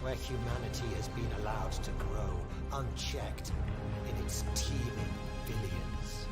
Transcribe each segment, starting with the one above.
where humanity has been allowed to grow unchecked in its teeming billions.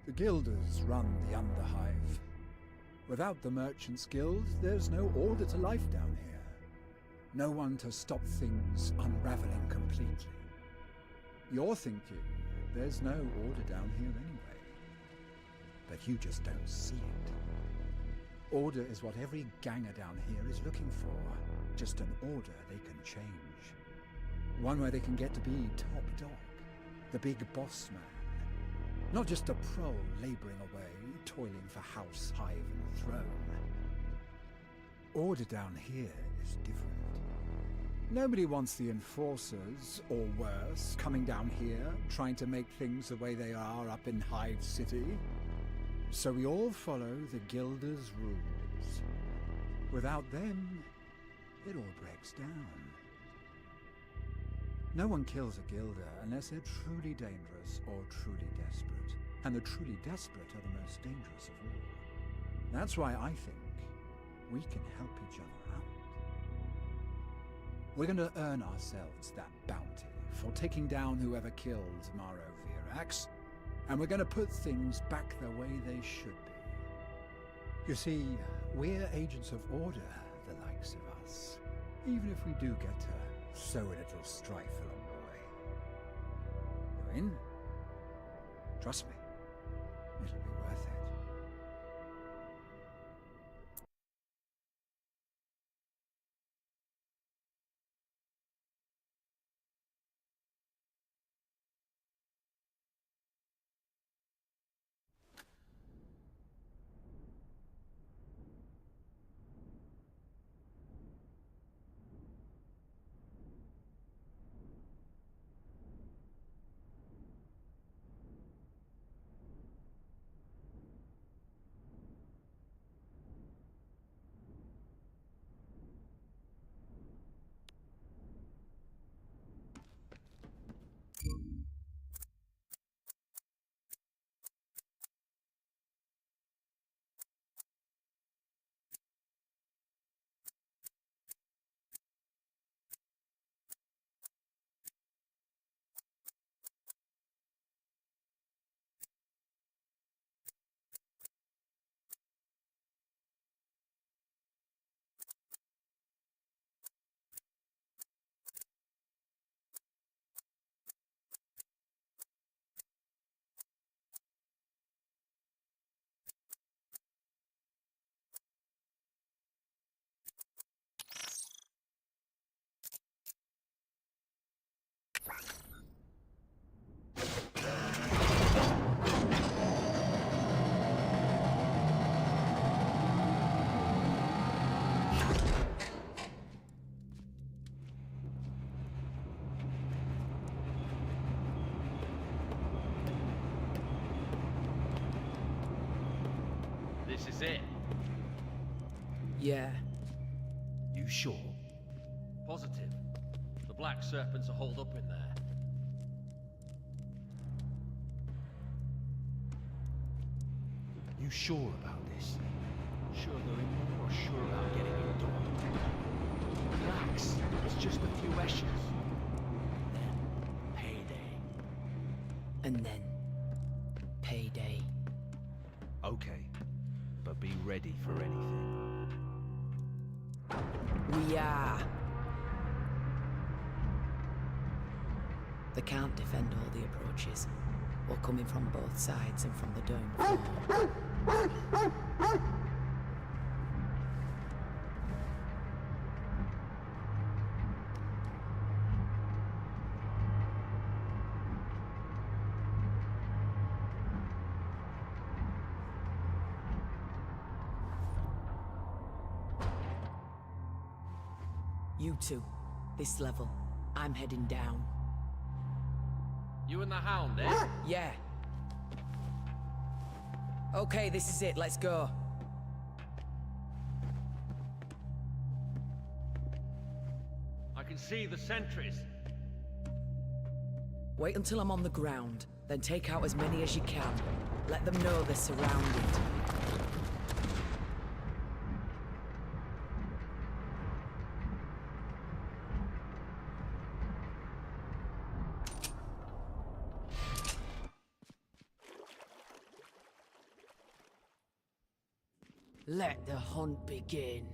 The Guilders run the Underhive. Without the Merchants' Guild, there's no order to life down here. No one to stop things unraveling completely. You're thinking there's no order down here anyway. But you just don't see it. Order is what every ganger down here is looking for. Just an order they can change. One where they can get to be top dog, the big boss man. Not just a pro labouring away, toiling for house, hive and throne. Order down here is different. Nobody wants the enforcers, or worse, coming down here, trying to make things the way they are up in Hive City. So we all follow the Guilders' rules. Without them, it all breaks down. No one kills a Guilder unless they're truly dangerous or truly desperate. And the truly desperate are the most dangerous of all. That's why I think we can help each other out. We're going to earn ourselves that bounty for taking down whoever killed Maro Virax, and we're going to put things back the way they should be. You see, we're agents of order, the likes of us, even if we do get to sow a little strife along the way. You in? Trust me, it'll be worth it. This is it. Yeah. You sure? Positive. The Black Serpents are holed up in there. You sure about this? Sure going in or sure about getting it done? Relax. It's just a few ashes. Then, payday. And then, payday. Okay, but be ready for anything. We are. They can't defend all the approaches. Or coming from both sides and from the dome floor. You two, this level. I'm heading down. You and the Hound, eh? Yeah. Okay, this is it. Let's go. I can see the sentries. Wait until I'm on the ground, then take out as many as you can. Let them know they're surrounded. Let the hunt begin.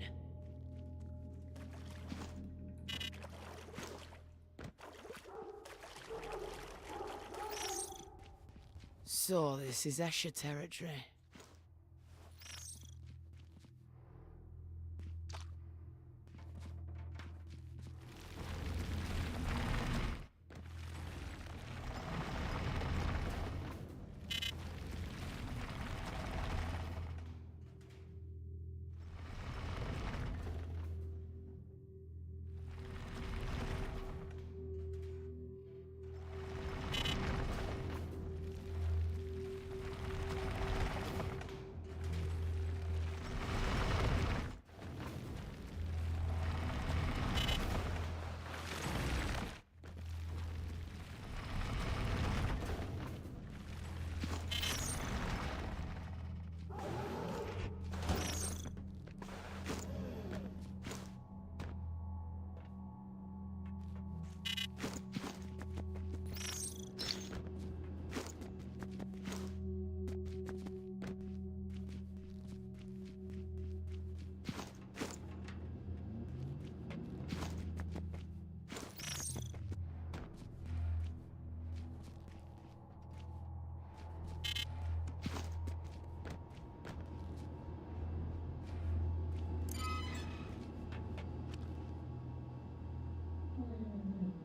So this is Escher territory.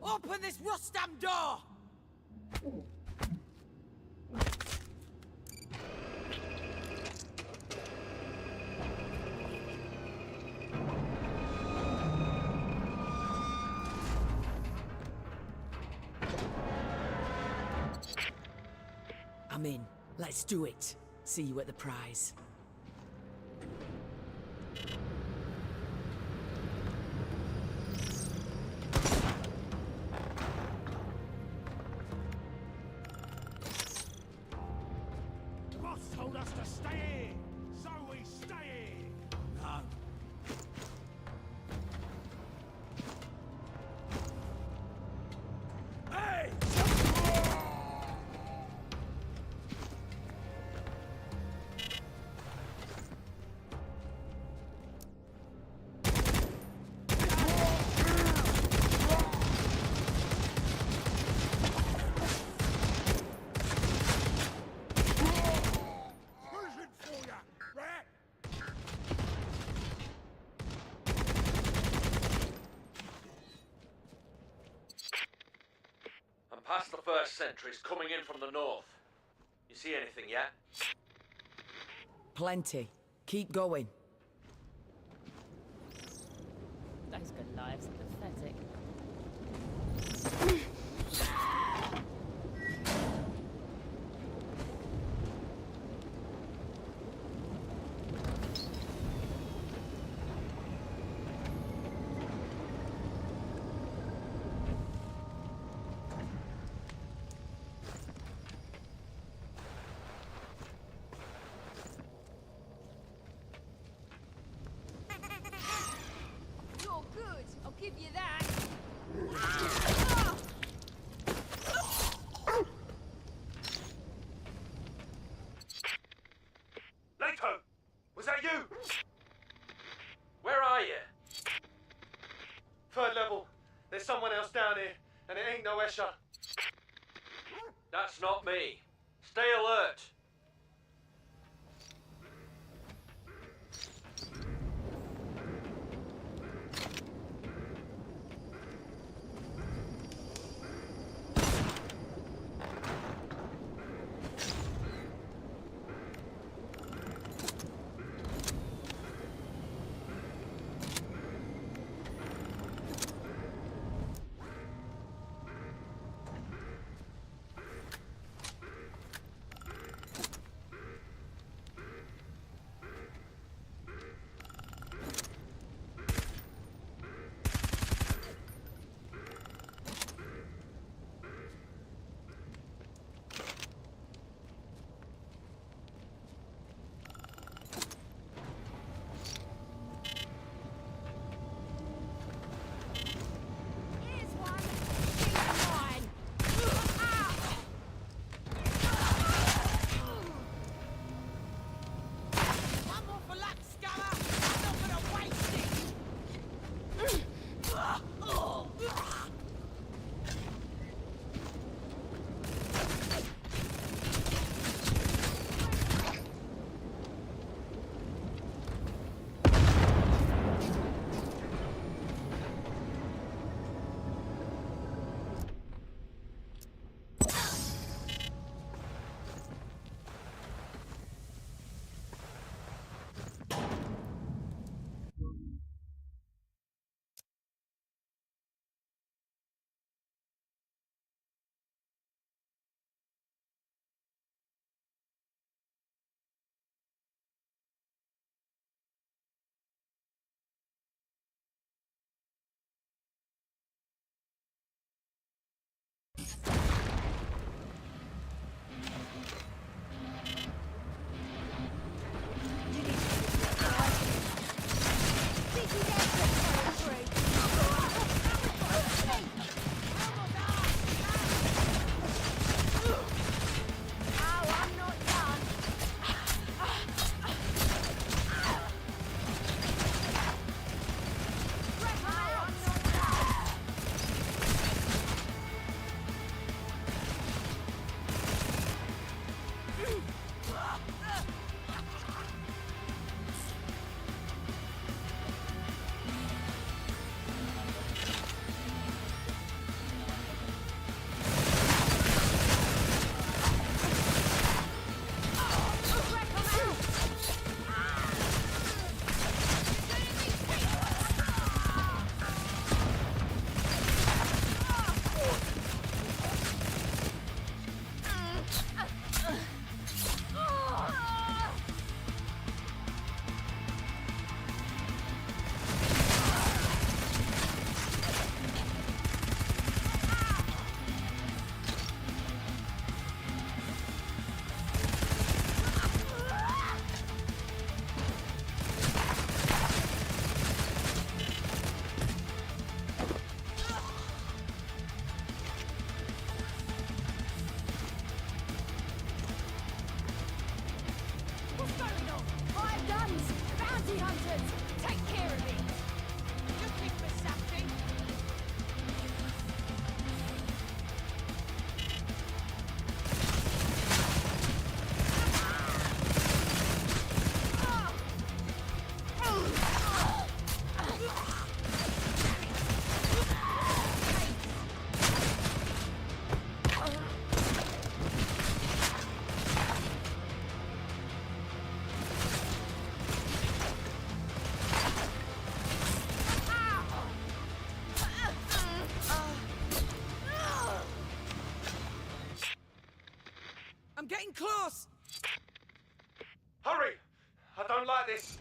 Open this Rustam door! I'm in. Let's do it. See you at the prize. Told us to stay here, so we stay here. No. Hey! Past the first sentries coming in from the north. You see anything yet? Plenty. Keep going. Those good lives are pathetic. SOS. That's not me. Stay alert. I'm getting close! Hurry! I don't like this.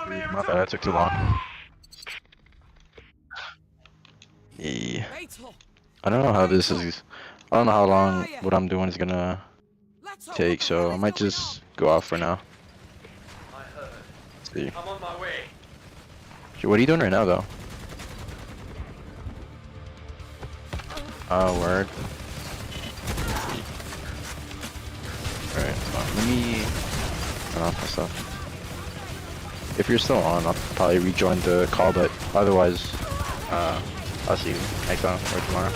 My bad, I took too long. Yeah. I don't know how this is. I don't know how long what I'm doing is gonna take, so I might just go out for now. I heard. See. I'm on my way. What are you doing right now, though? Oh, word. Alright, let me turn off my stuff. If you're still on, I'll probably rejoin the call, but otherwise, I'll see you next time or tomorrow.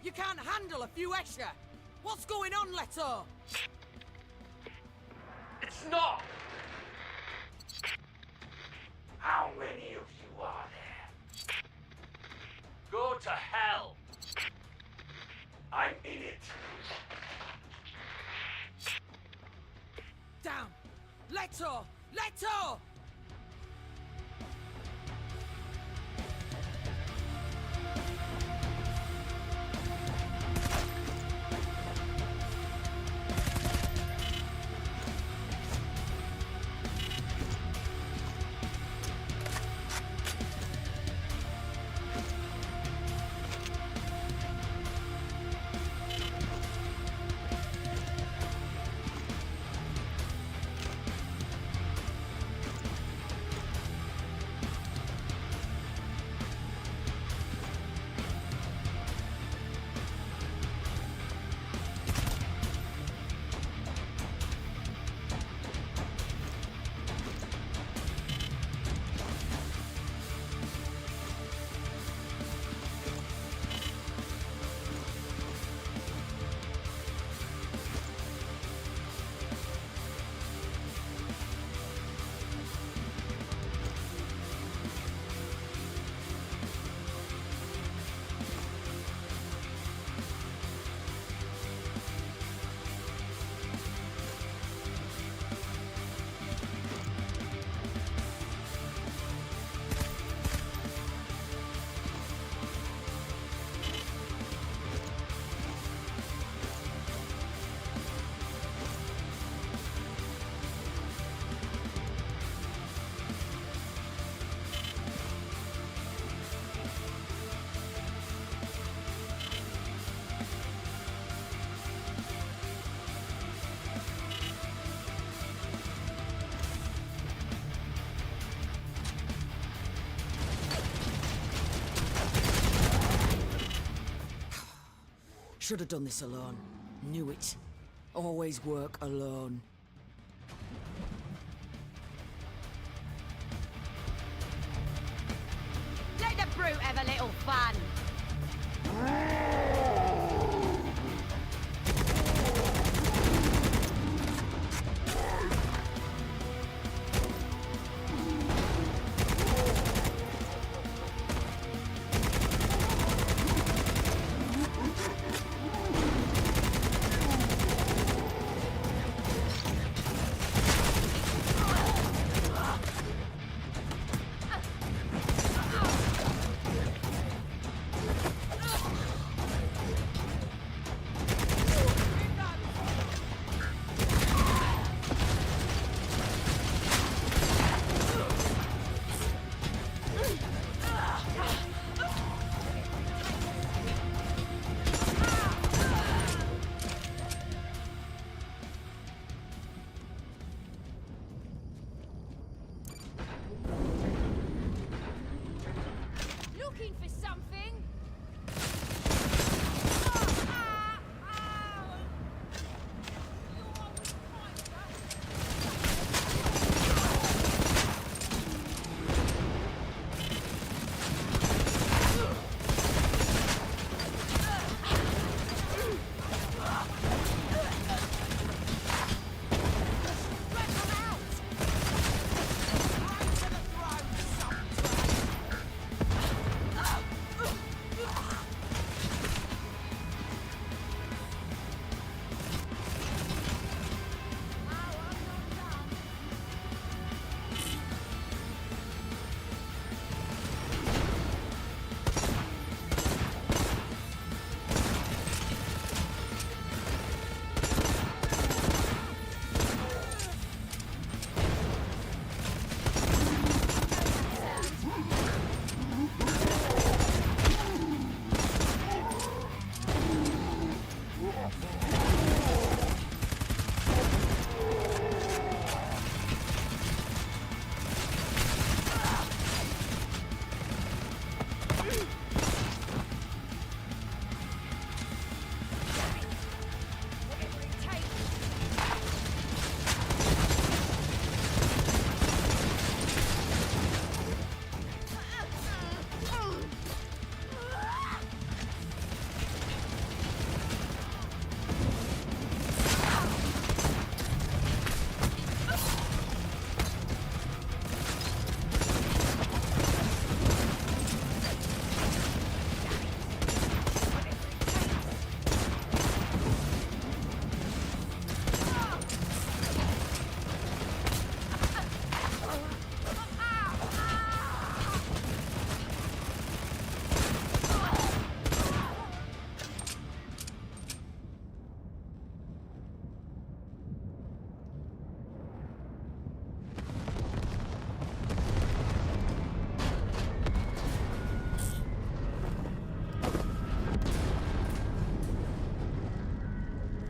You can't handle a few extra. What's going on, Leto? It's not! How many of you are there? Go to hell! I'm in it. Down! Leto! Leto! Should have done this alone. Knew it. Always work alone. Let the brute have a little fun. something?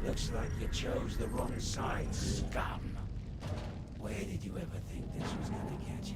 Looks like you chose the wrong side, scum. Where did you ever think this was gonna get you?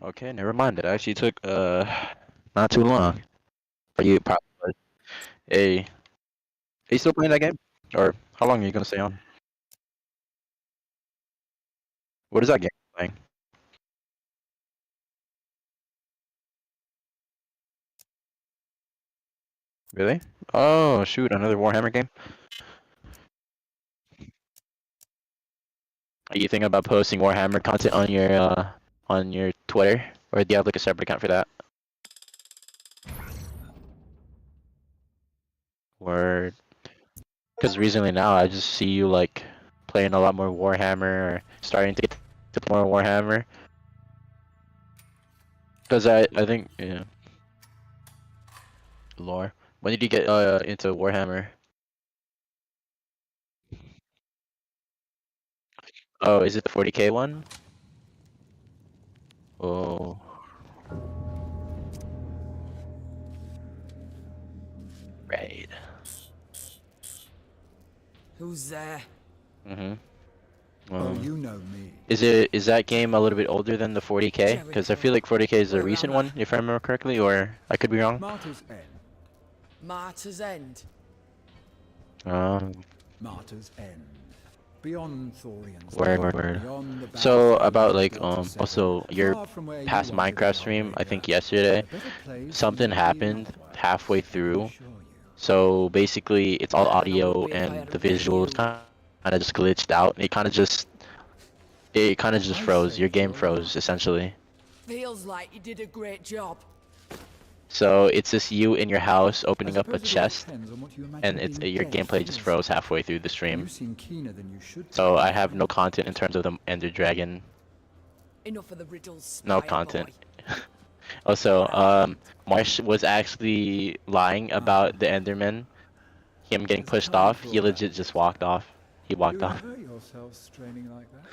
Okay, never mind. It actually took not too long for you. Probably. Hey, are you still playing that game? Or how long are you gonna stay on? What is that game playing? Really? Oh shoot, another Warhammer game. Are you thinking about posting Warhammer content on your Twitter, or do you have like a separate account for that? Or because recently now I just see you like playing a lot more Warhammer, or starting to get to play more Warhammer. Because I think yeah. Lore. When did you get into Warhammer? Oh, is it the 40K one? Oh, right. Who's there? Mhm. Oh, you know me. Is that game a little bit older than the 40K? Because I feel like 40K is a recent one, if I remember correctly, or I could be wrong. Martyr's End. Martyr's End. Um, Martyr's End. beyond Thorian's Word. beyond the So battlefield about of like Water Seven, also your far from where you past wanted Minecraft to stream, I go, think yesterday, a better place something may be happened otherwise, halfway I through. assure you. So basically, it's all Better than I would audio be if I and the hadn't met visuals you. kind of just glitched out. It kind of just I froze. Your saved game your froze life. essentially. Feels like you did a great job. So it's just you in your house I opening up a suppose it all chest, depends on what you imagine and it's being your death gameplay just feels froze like. halfway through the stream. You seem keener than you should be. So I have no content in terms of the Ender Dragon. Enough of the riddles, No Spire content. Boy. Also, Marsh was actually lying about the Enderman. Him getting There's pushed time off. for He all legit that. just walked off. He walked You off. hurt yourself straining like that.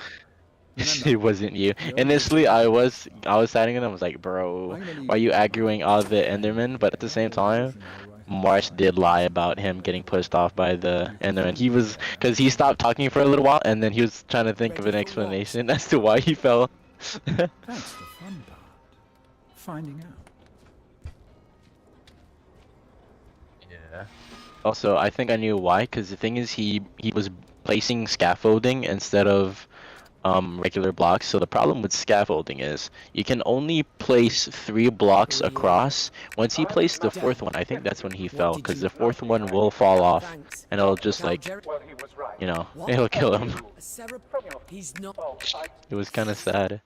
It Remember, wasn't you. the only Initially, I time was siding with him. I was like, bro, I'm gonna why are use you my aggroing all the Endermen? But at the same time, Marsh did lie about him getting pushed off by the Enderman. He was, cause he stopped talking for a little while, and then he was trying to think of an Ready for what? explanation as to why he fell. That's the fun part. Finding out. Yeah. Also, I think I knew why, cause the thing is, he was placing scaffolding instead of regular blocks. So the problem with scaffolding is you can only place 3 blocks across. Once he placed the 4th one, I think that's when he fell, because the 4th one will fall off, Thanks. and it'll just Tell like, Jerry- you know, What? it'll kill him. Sarah, he's not. It was kind of sad.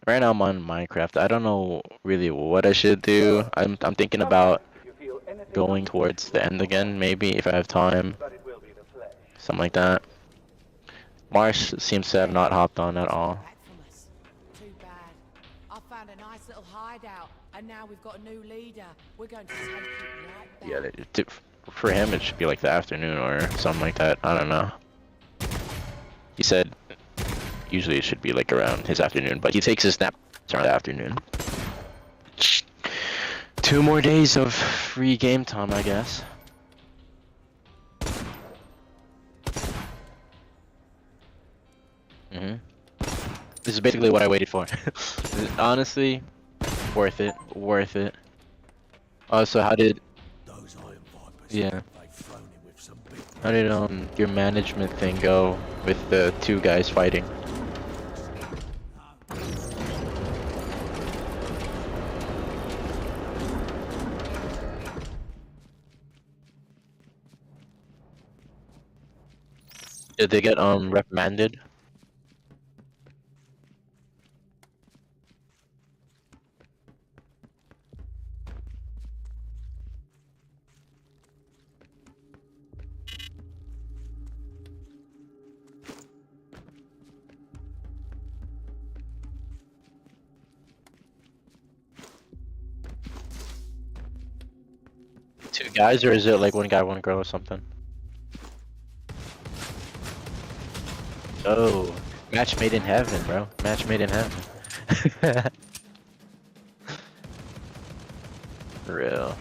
Right now I'm on Minecraft. I don't know really what I should do. I'm thinking about going towards the end again, maybe if I have time. Something like that. Marsh seems to have not hopped on at all. Back from us. Too bad. I found a nice little hideout, and now we've got a new leader. We're going to take it right back. Yeah, for him it should be like the afternoon or something like that. I don't know. He said usually it should be like around his afternoon, but he takes his nap around the afternoon. 2 more days of free game time, I guess. This is basically what I waited for. Honestly, worth it. Also, how did Those Iron Vipers, Yeah. they've thrown him with some big how did your management thing go with the 2 guys fighting? Did they get reprimanded? Two guys, or is it like 1 guy, 1 girl, or something? Oh, match made in heaven, bro. Match made in heaven. For real.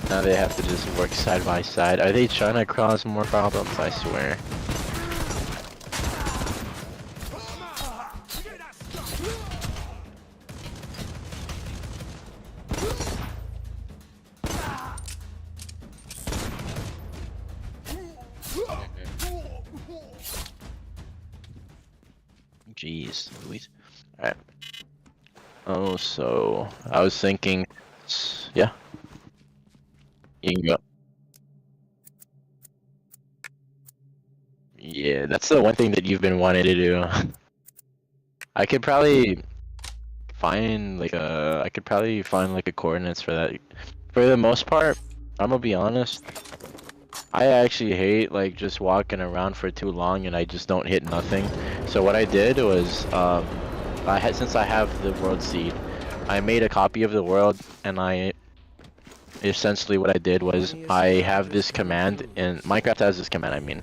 Now they have to just work side by side. Are they trying to cause more problems? I swear. Jeez, Louise. Alright. Oh, so I was thinking, yeah. You can go. Yeah, that's the one thing that you've been wanting to do. I could probably find like a coordinates for that. For the most part, I'm gonna be honest. I actually hate like just walking around for too long and I just don't hit nothing. So what I did was, since I have the world seed, I made a copy of the world, and essentially what I did was I have this command, and Minecraft has this command, I mean,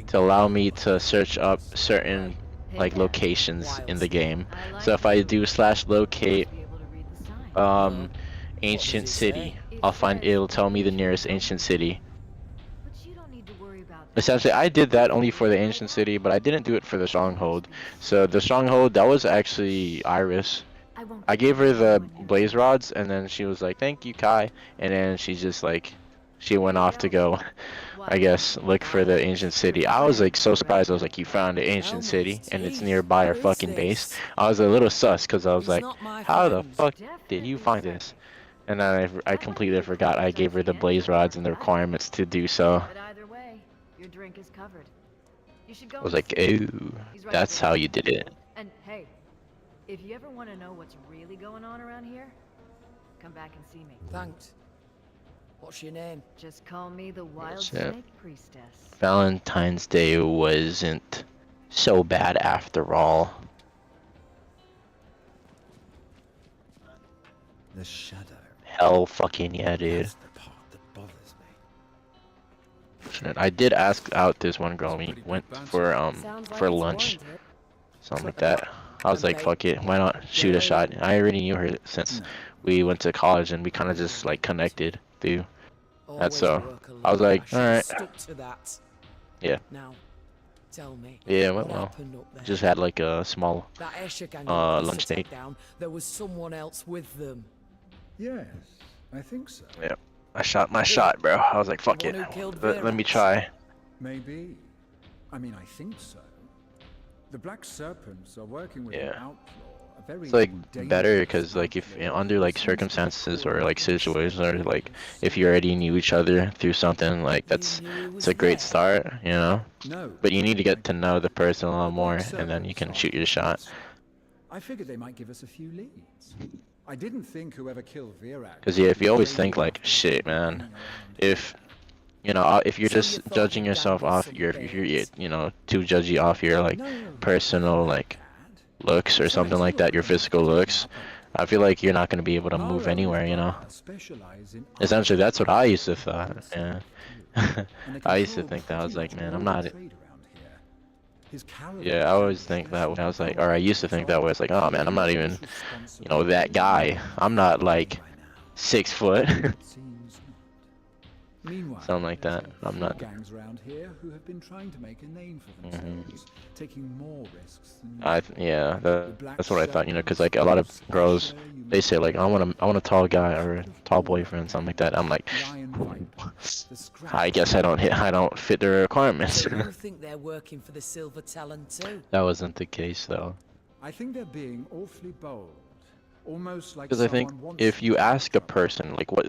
to allow me to search up certain like locations in the game. So if I do /locate ancient city, it'll tell me the nearest ancient city. Essentially, I did that only for the ancient city, but I didn't do it for the stronghold. So the stronghold, that was actually Iris. I gave her the blaze rods, and then she was like, "Thank you, Kai," and then she just like, she went off to go I guess, look for the ancient city. I was like so surprised. I was like, you found the ancient city and it's nearby our Who is fucking base. this? I was a little sus because I was He's like, not my how the friend. fuck did you find this? And then I completely forgot I gave her the blaze rods and the requirements to do so. But either way, your drink is covered. You should go I was and like, see him. ooh, He's right that's there. how you did it. And hey, if you ever want to know what's really going on around here, come back and see me. Thanks. What's your name? Just call me the Wild Shit. Snake Priestess. Valentine's Day wasn't so bad after all. The shadow. Hell fucking yeah, dude. That's the part that bothers me. Shit, I did ask out this one girl. We went for Sounds like for it's lunch, warranted. something like that. I was like, fuck it, why not shoot a shot? I already knew her since we went to college and we kind of just like connected through. Always so, work alone. I was like, should've alright. Stuck to that. Yeah. Now, tell me. Yeah, what well, happened up there? just had like a small That Escher gang lunch to take date. down. There was someone else with them. Yes, I think so. Yeah. I shot my shot, bro. I was like, fuck The it. one who killed Let me Verax. try. Maybe. I mean, I think so. The Black Serpents are working with an Yeah. outlaw. A very It's like better dangerous because like if outlaw under like who seems to circumstances call or like situations or like himself- if you already knew each other through something like that's You knew he it's was a great there? start, you know. No. But you need to get to know the person a lot The more Black and then you can Serpents shoot are your shot. close. I figured they might give us a few leads. I didn't think whoever killed Verax. Cause yeah, if you would always trade think like, after shit, hanging man, around if you know, if you're So you just thought judging you'd yourself dangle off some your, if you're, bait? you know, too judgy off your like No, personal like Dad. looks or something like that, your physical looks, I feel like you're not gonna be able to move Our anywhere, you know. brothers specialize in Essentially, that's what I used to arts thought. Yeah. and they I used to control think that. I was pretty like, much man, all I'm the not. trade around here. His caravan Yeah, I always is think that way. I special was like, power or I used to think that way. It's like, oh man, I'm not even, He's you know, that guy. I'm not like by now. 6 foot. It seems not. Meanwhile, Something like that. there's I'm few not. gangs around here who have been trying to make a name for themselves, taking more risks than Yeah, that's what I thought. You know, because like a lot of girls, they say like, I want a tall guy or a tall boyfriend, something like that. I'm like, Lion Viper, the Scrap. I guess I don't fit the requirements. So you think they're working for the Silver Talon too? That wasn't the case though. I think they're being awfully bold, almost like Because I think someone wants if to you be ask a trouble. person like what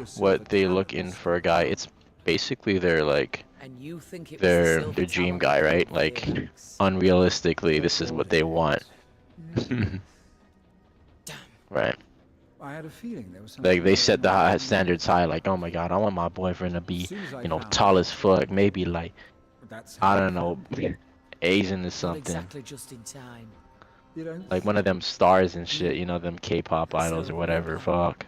Silver they look Talons in for a guy, it's basically their like And you think it was the their Silver dream Talon guy, who right? killed Like Verax? unrealistically, this is what they want. Damn. Right. I had a feeling there was Like they set the high something standards high. Like, oh my god, I want my boyfriend to be, As soon as I you know, found tall out, as fuck. Maybe like that's I how don't it know, felt. Asian or Not something. exactly just in time. You don't Like one of them stars and shit. You know, them K-pop idols or So, whatever. Fuck.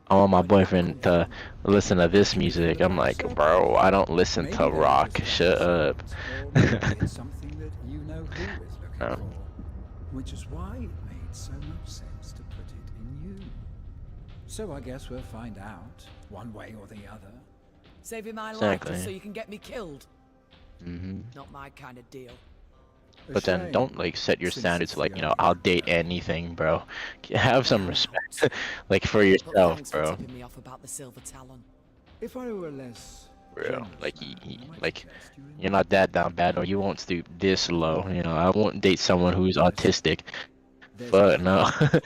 I want my boyfriend to listen to this music. I'm like, bro, I don't listen Maybe to they're rock. just Shut up. or maybe it's something that you know who is looking Oh. for, which is why it made so much sense to put it in you. So I guess we'll find out, one way or the other. Saving my life Exactly. just so you can get me killed. Hmm. Not my kind of deal. A But then shame, don't like set your since standards it's to, like, the you know, only I'll date way. anything, bro. Have some respect, like for But yourself, thanks for bro. tipping me off about the Silver Talon. If I were less Bro, generous like man, I might like suggest you you're not that down bad, or you won't stoop this low. You know, I won't date someone who's autistic. There's But a no. paid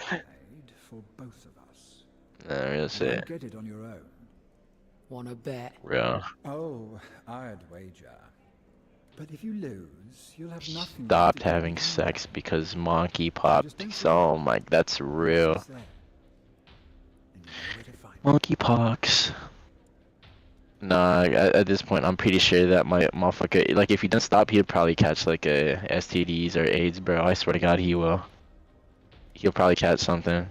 for both of us. Nah, real You shit. won't get it on your own. Wanna bet? Real. Oh, I'd wager. But if you lose, you'll have nothing. Stopped left to having do. sex because monkey Just popped. don't So my, that's forget real. what's there. And you know where to find it. Monkeypox. Nah, at this point, I'm pretty sure that my motherfucker, like, if he doesn't stop, he'll probably catch, like, STDs or AIDS, bro. I swear to God, he will. He'll probably catch something.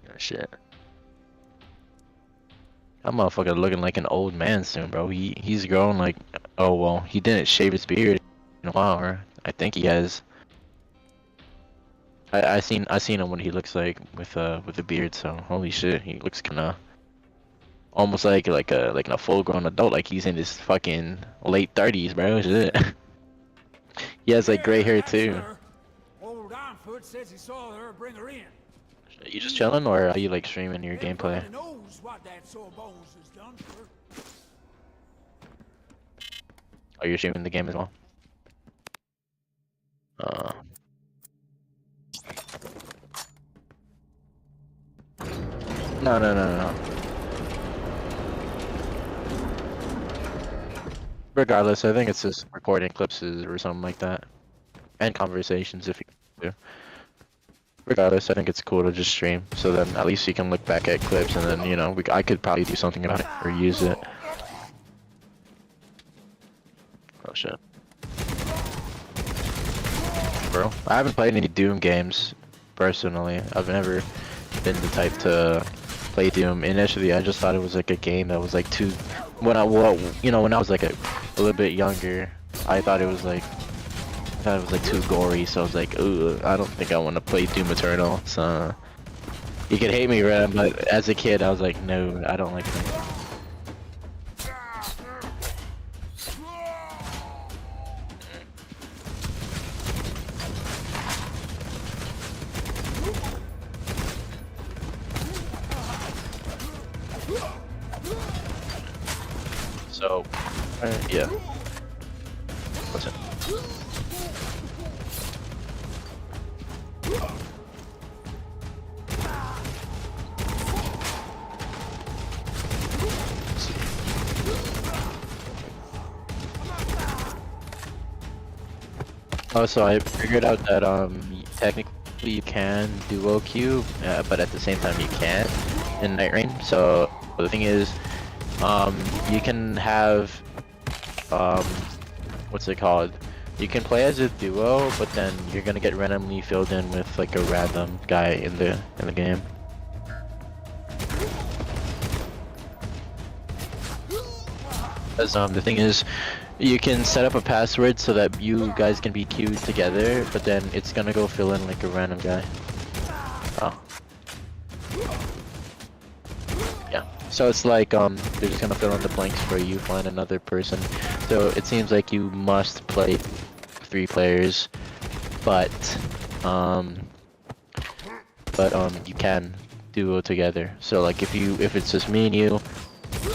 Oh, shit. That motherfucker looking like an old man soon, bro. He's grown, like, oh, well, he didn't shave his beard in a while, or I think he has. I seen him what he looks like with a beard, so holy shit, he looks kinda almost like a full-grown adult, like he's in his fucking late 30s, bro. Shit. He has like gray hair too. Old Ironfoot says he saw her bring her in. You just chilling, or are you like streaming your gameplay? Everybody knows what that sore bones has done for her. Oh, you're streaming the game as well? No. Regardless, I think it's just recording clips or something like that. And conversations if you do. Regardless, I think it's cool to just stream, so then at least you can look back at clips and then, you know, I could probably do something about it or use it. Oh shit. Bro, I haven't played any Doom games, personally. I've never been the type to play Doom. Initially, I just thought it was like a game that was like too... when I was like a little bit younger, I thought it was like too gory, so I was like, ooh, I don't think I want to play Doom Eternal. So you could hate me, Red, but as a kid, I was like, no, I don't like that. So, yeah. What's it? Oh, so I figured out that technically you can duo queue, but at the same time you can't in Night Rain. So the thing is, you can have what's it called? You can play as a duo, but then you're gonna get randomly filled in with like a random guy in the game. Because the thing is, you can set up a password so that you guys can be queued together, but then it's gonna go fill in like a random guy. Oh. Yeah. So it's like they're just gonna fill in the blanks for you, find another person. So it seems like you must play 3 players, but you can duo together. So like if it's just me and you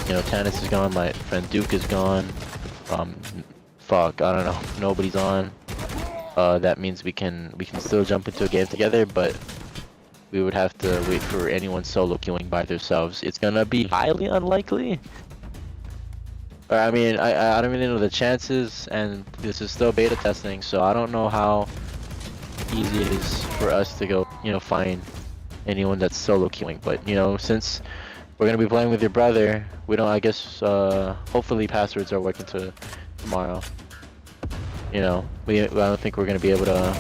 know, Tannis is gone, my friend Duke is gone. Fuck, I don't know, nobody's on. That means we can still jump into a game together, but we would have to wait for anyone solo queuing by themselves. It's gonna be highly unlikely. I mean, I don't really know the chances, and this is still beta testing, so I don't know how easy it is for us to go, you know, find anyone that's solo queuing. But you know, since we're gonna be playing with your brother, we don't. I guess hopefully passwords are working tomorrow. You know, I don't think we're gonna be able to.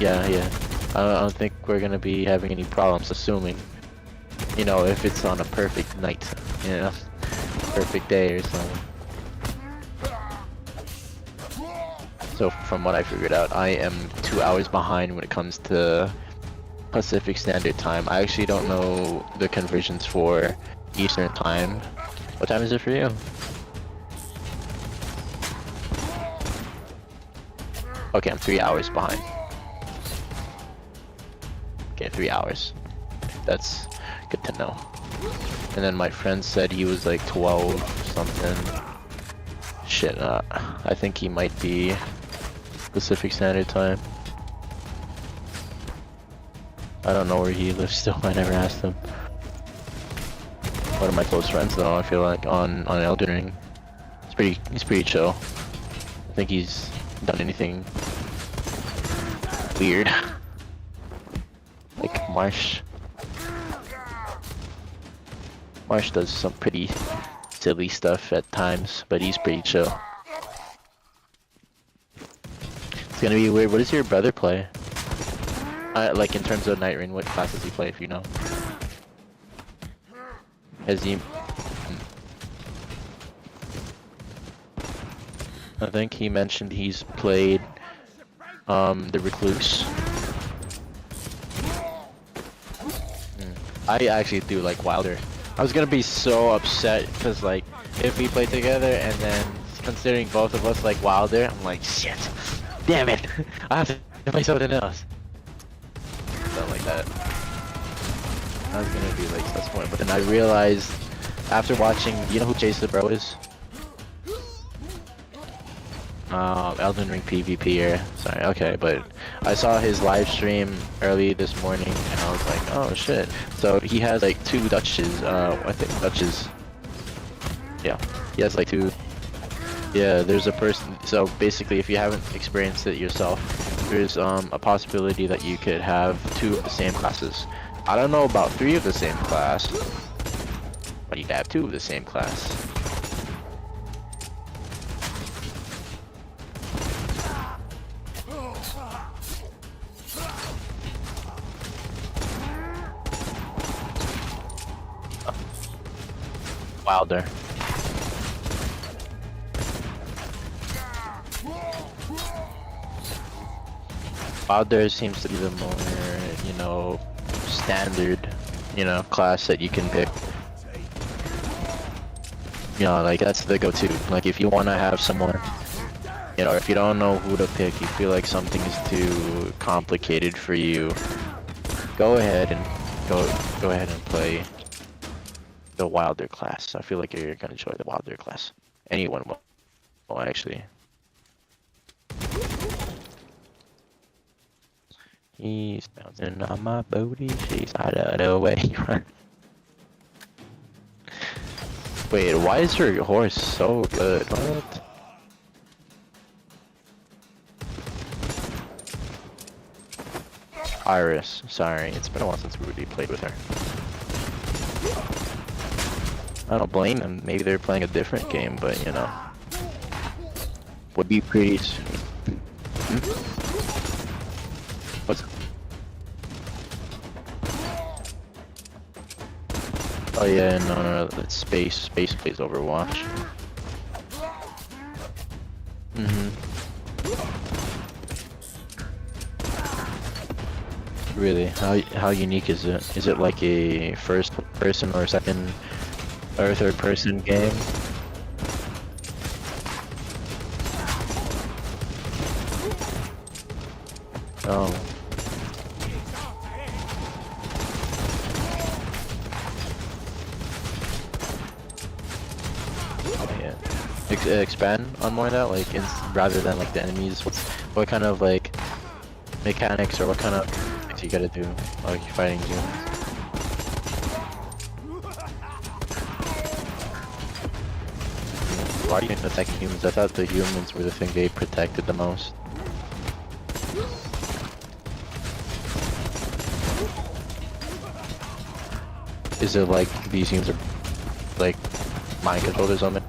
Yeah. I don't think we're gonna be having any problems. Assuming, you know, if it's on a perfect night, you know, perfect day or something. So from what I figured out, I am 2 hours behind when it comes to Pacific Standard Time. I actually don't know the conversions for Eastern Time. What time is it for you? Okay, I'm 3 hours behind. Okay, 3 hours. That's good to know. And then my friend said he was like 12 something. Shit, I think he might be Pacific Standard Time. I don't know where he lives still, I never asked him. One of my close friends though, I feel like, on Elden Ring. He's pretty chill. I think he's done anything weird. Like Marsh does some pretty silly stuff at times, but he's pretty chill. It's gonna be weird. What does your brother play? Like in terms of Night Rain, what class does he play, if you know? Has he... I think he mentioned he's played the Recluse. I actually do like Wilder. I was gonna be so upset because like if we play together and then considering both of us like Wilder, I'm like shit, damn it, I have to play something else. Something like that. I was gonna be like that's point, but then I realized after watching, you know who Chase the Bro is? Elden Ring PvP here. Sorry, okay, but I saw his live stream early this morning and I was like, oh shit. So he has like 2 Dutches, I think Dutches. Yeah, he has like 2. Yeah, there's a person, so basically if you haven't experienced it yourself, there's a possibility that you could have 2 of the same classes. I don't know about 3 of the same class, but you could have 2 of the same class. Wilder. Wilder seems to be the more, you know, standard, you know, class that you can pick. You know, like that's the go-to. Like if you want to have someone, you know, if you don't know who to pick, you feel like something is too complicated for you, go ahead and go ahead and play the Wilder class. I feel like you're gonna enjoy the Wilder class. Anyone will actually. He's bouncing on my booty. She's out of the way. Wait, why is her horse so good? What? Iris, sorry, it's been a while since Rudy played with her. I don't blame them. Maybe they're playing a different game, but you know, would be pretty sweet. What's? Oh yeah, no, that's Space. Space plays Overwatch. Really? How unique is it? Is it like a first person or second or third person game? Oh. Expand on more of that, like rather than like the enemies. What kind of like mechanics or what kind of things you gotta do while you're fighting humans? Why are you attacking humans? I thought the humans were the thing they protected the most. Is it like these humans are like mind controlled or something?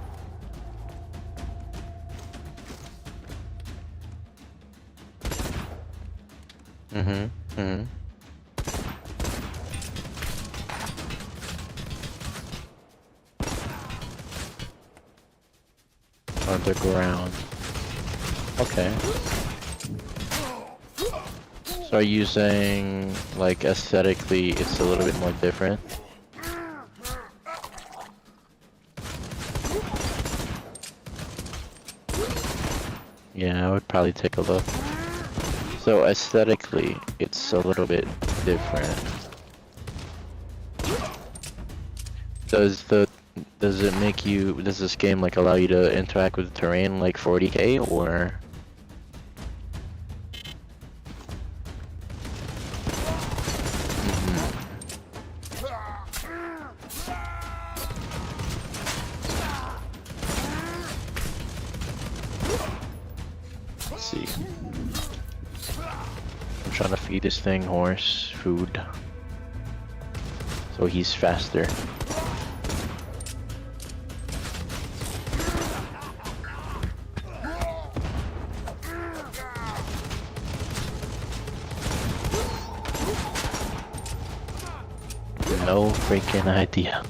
Underground. Okay. So are you saying, like, aesthetically it's a little bit more different? Yeah, I would probably take a look. So aesthetically, it's a little bit different. Does this game like allow you to interact with the terrain like 40K or? Let's see. I'm trying to feed this thing horse food, so he's faster. No freaking idea.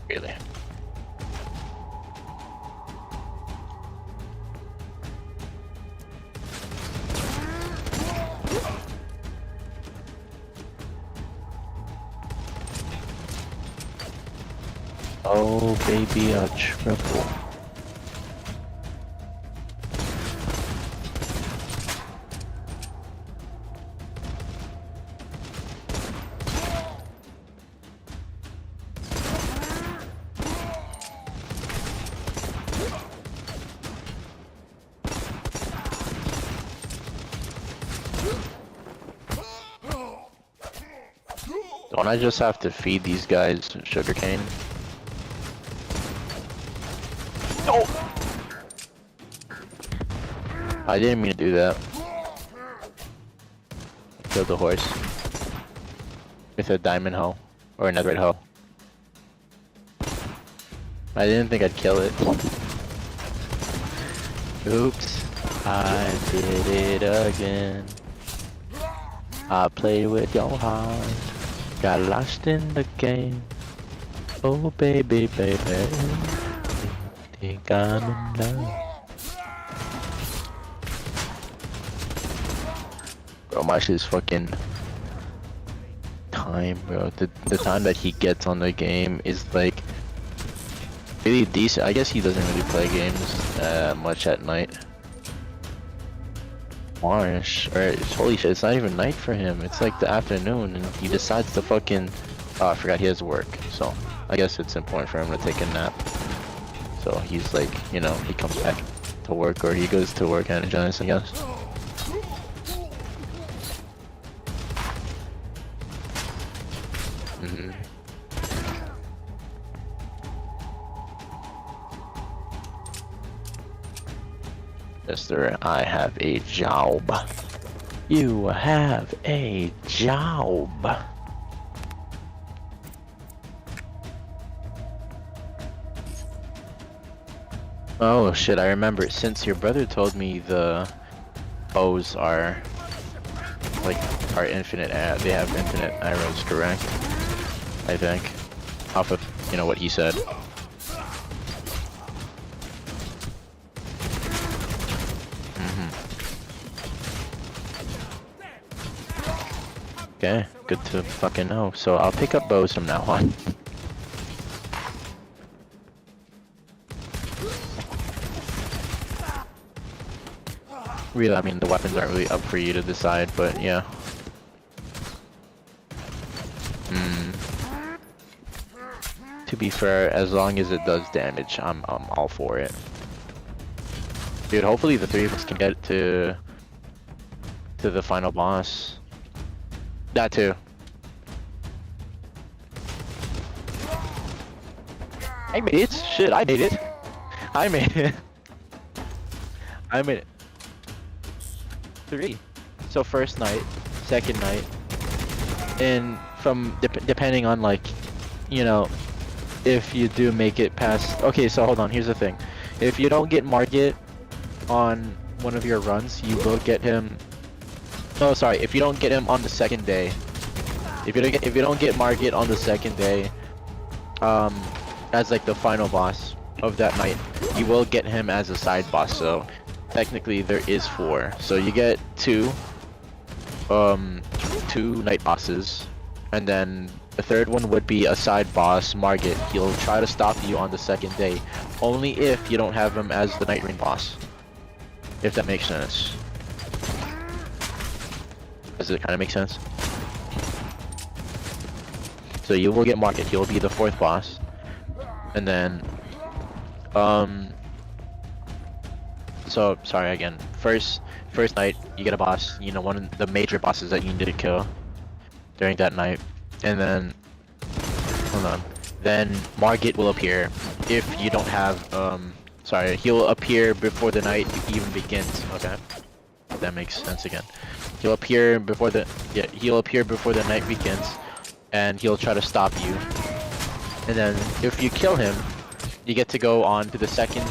Really? Oh baby, a triple. Don't I just have to feed these guys sugarcane? No! I didn't mean to do that. Killed the horse. With a diamond hoe. Or a netherite hoe. I didn't think I'd kill it. Oops. I did it again. I played with your heart. Got lost in the game. Oh baby, baby. Think I'm in love. Bro, my shit's fucking time, bro. The time that he gets on the game is like really decent. I guess he doesn't really play games much at night. Marsh, or holy shit, it's not even night for him. It's like the afternoon, and he decides to fucking. Oh, I forgot he has work. So I guess it's important for him to take a nap. So he's like, you know, he comes back to work, or he goes to work energized, I guess. Mister, I have a job. You have a job. Oh shit, I remember. Since your brother told me the bows are are infinite, they have infinite arrows, correct? I think. Off of, you know, what he said. Okay, good to fucking know. So I'll pick up bows from now on. Really, I mean, the weapons aren't really up for you to decide, but yeah. To be fair, as long as it does damage, I'm all for it. Dude, hopefully the three of us can get to the final boss. That too. I made it. Shit, I made it. I made it. I made it. 3. So first night, second night, and from depending on, like, you know, if you do make it past. Okay, so hold on. Here's the thing. If you don't get Margit on one of your runs, you will get him. Oh, sorry. If you don't get him on the second day, if you don't get Margit on the second day, as like the final boss of that night, you will get him as a side boss. So technically there is 4. So you get 2 night bosses, and then the third one would be a side boss, Margit. He'll try to stop you on the second day, only if you don't have him as the night ring boss. If that makes sense. Does it kind of make sense? So you will get Margit. He will be the 4th boss, and then so sorry again. First night you get a boss. You know, one of the major bosses that you need to kill during that night, and then hold on. Then Margit will appear if you don't have sorry. He'll appear before the night even begins. Okay, that makes sense again. He'll appear before the night begins, and he'll try to stop you. And then if you kill him, you get to go on to the second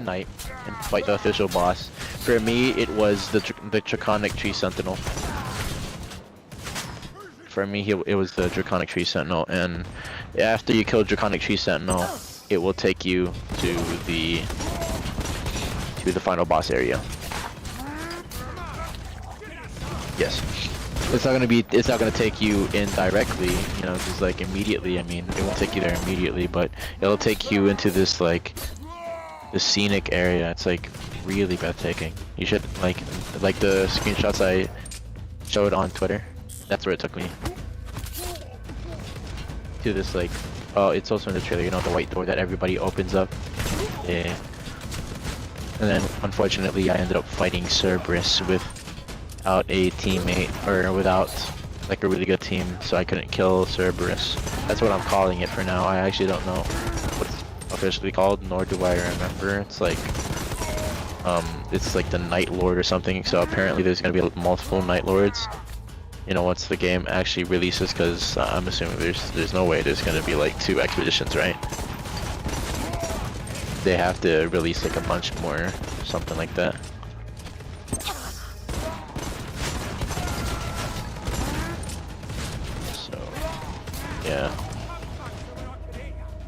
night and fight the official boss. For me, it was the Draconic Tree Sentinel. For me, it was the Draconic Tree Sentinel, and after you kill Draconic Tree Sentinel, it will take you to the final boss area. Yes. It's not gonna take you in directly, you know, just like immediately. I mean, it won't take you there immediately, but it'll take you into this like the scenic area. It's like really breathtaking. You should like the screenshots I showed on Twitter. That's where it took me. To this like, oh, it's also in the trailer, you know, the white door that everybody opens up. Yeah. And then unfortunately I ended up fighting Cerberus without a teammate, or without like a really good team, so I couldn't kill Cerberus. That's what I'm calling it for now. I actually don't know what it's officially called, nor do I remember. It's like the Night Lord or something. So apparently there's gonna be multiple Night Lords. You know, once the game actually releases, because I'm assuming there's no way there's gonna be like 2 expeditions, right? They have to release like a bunch more, something like that. So, yeah.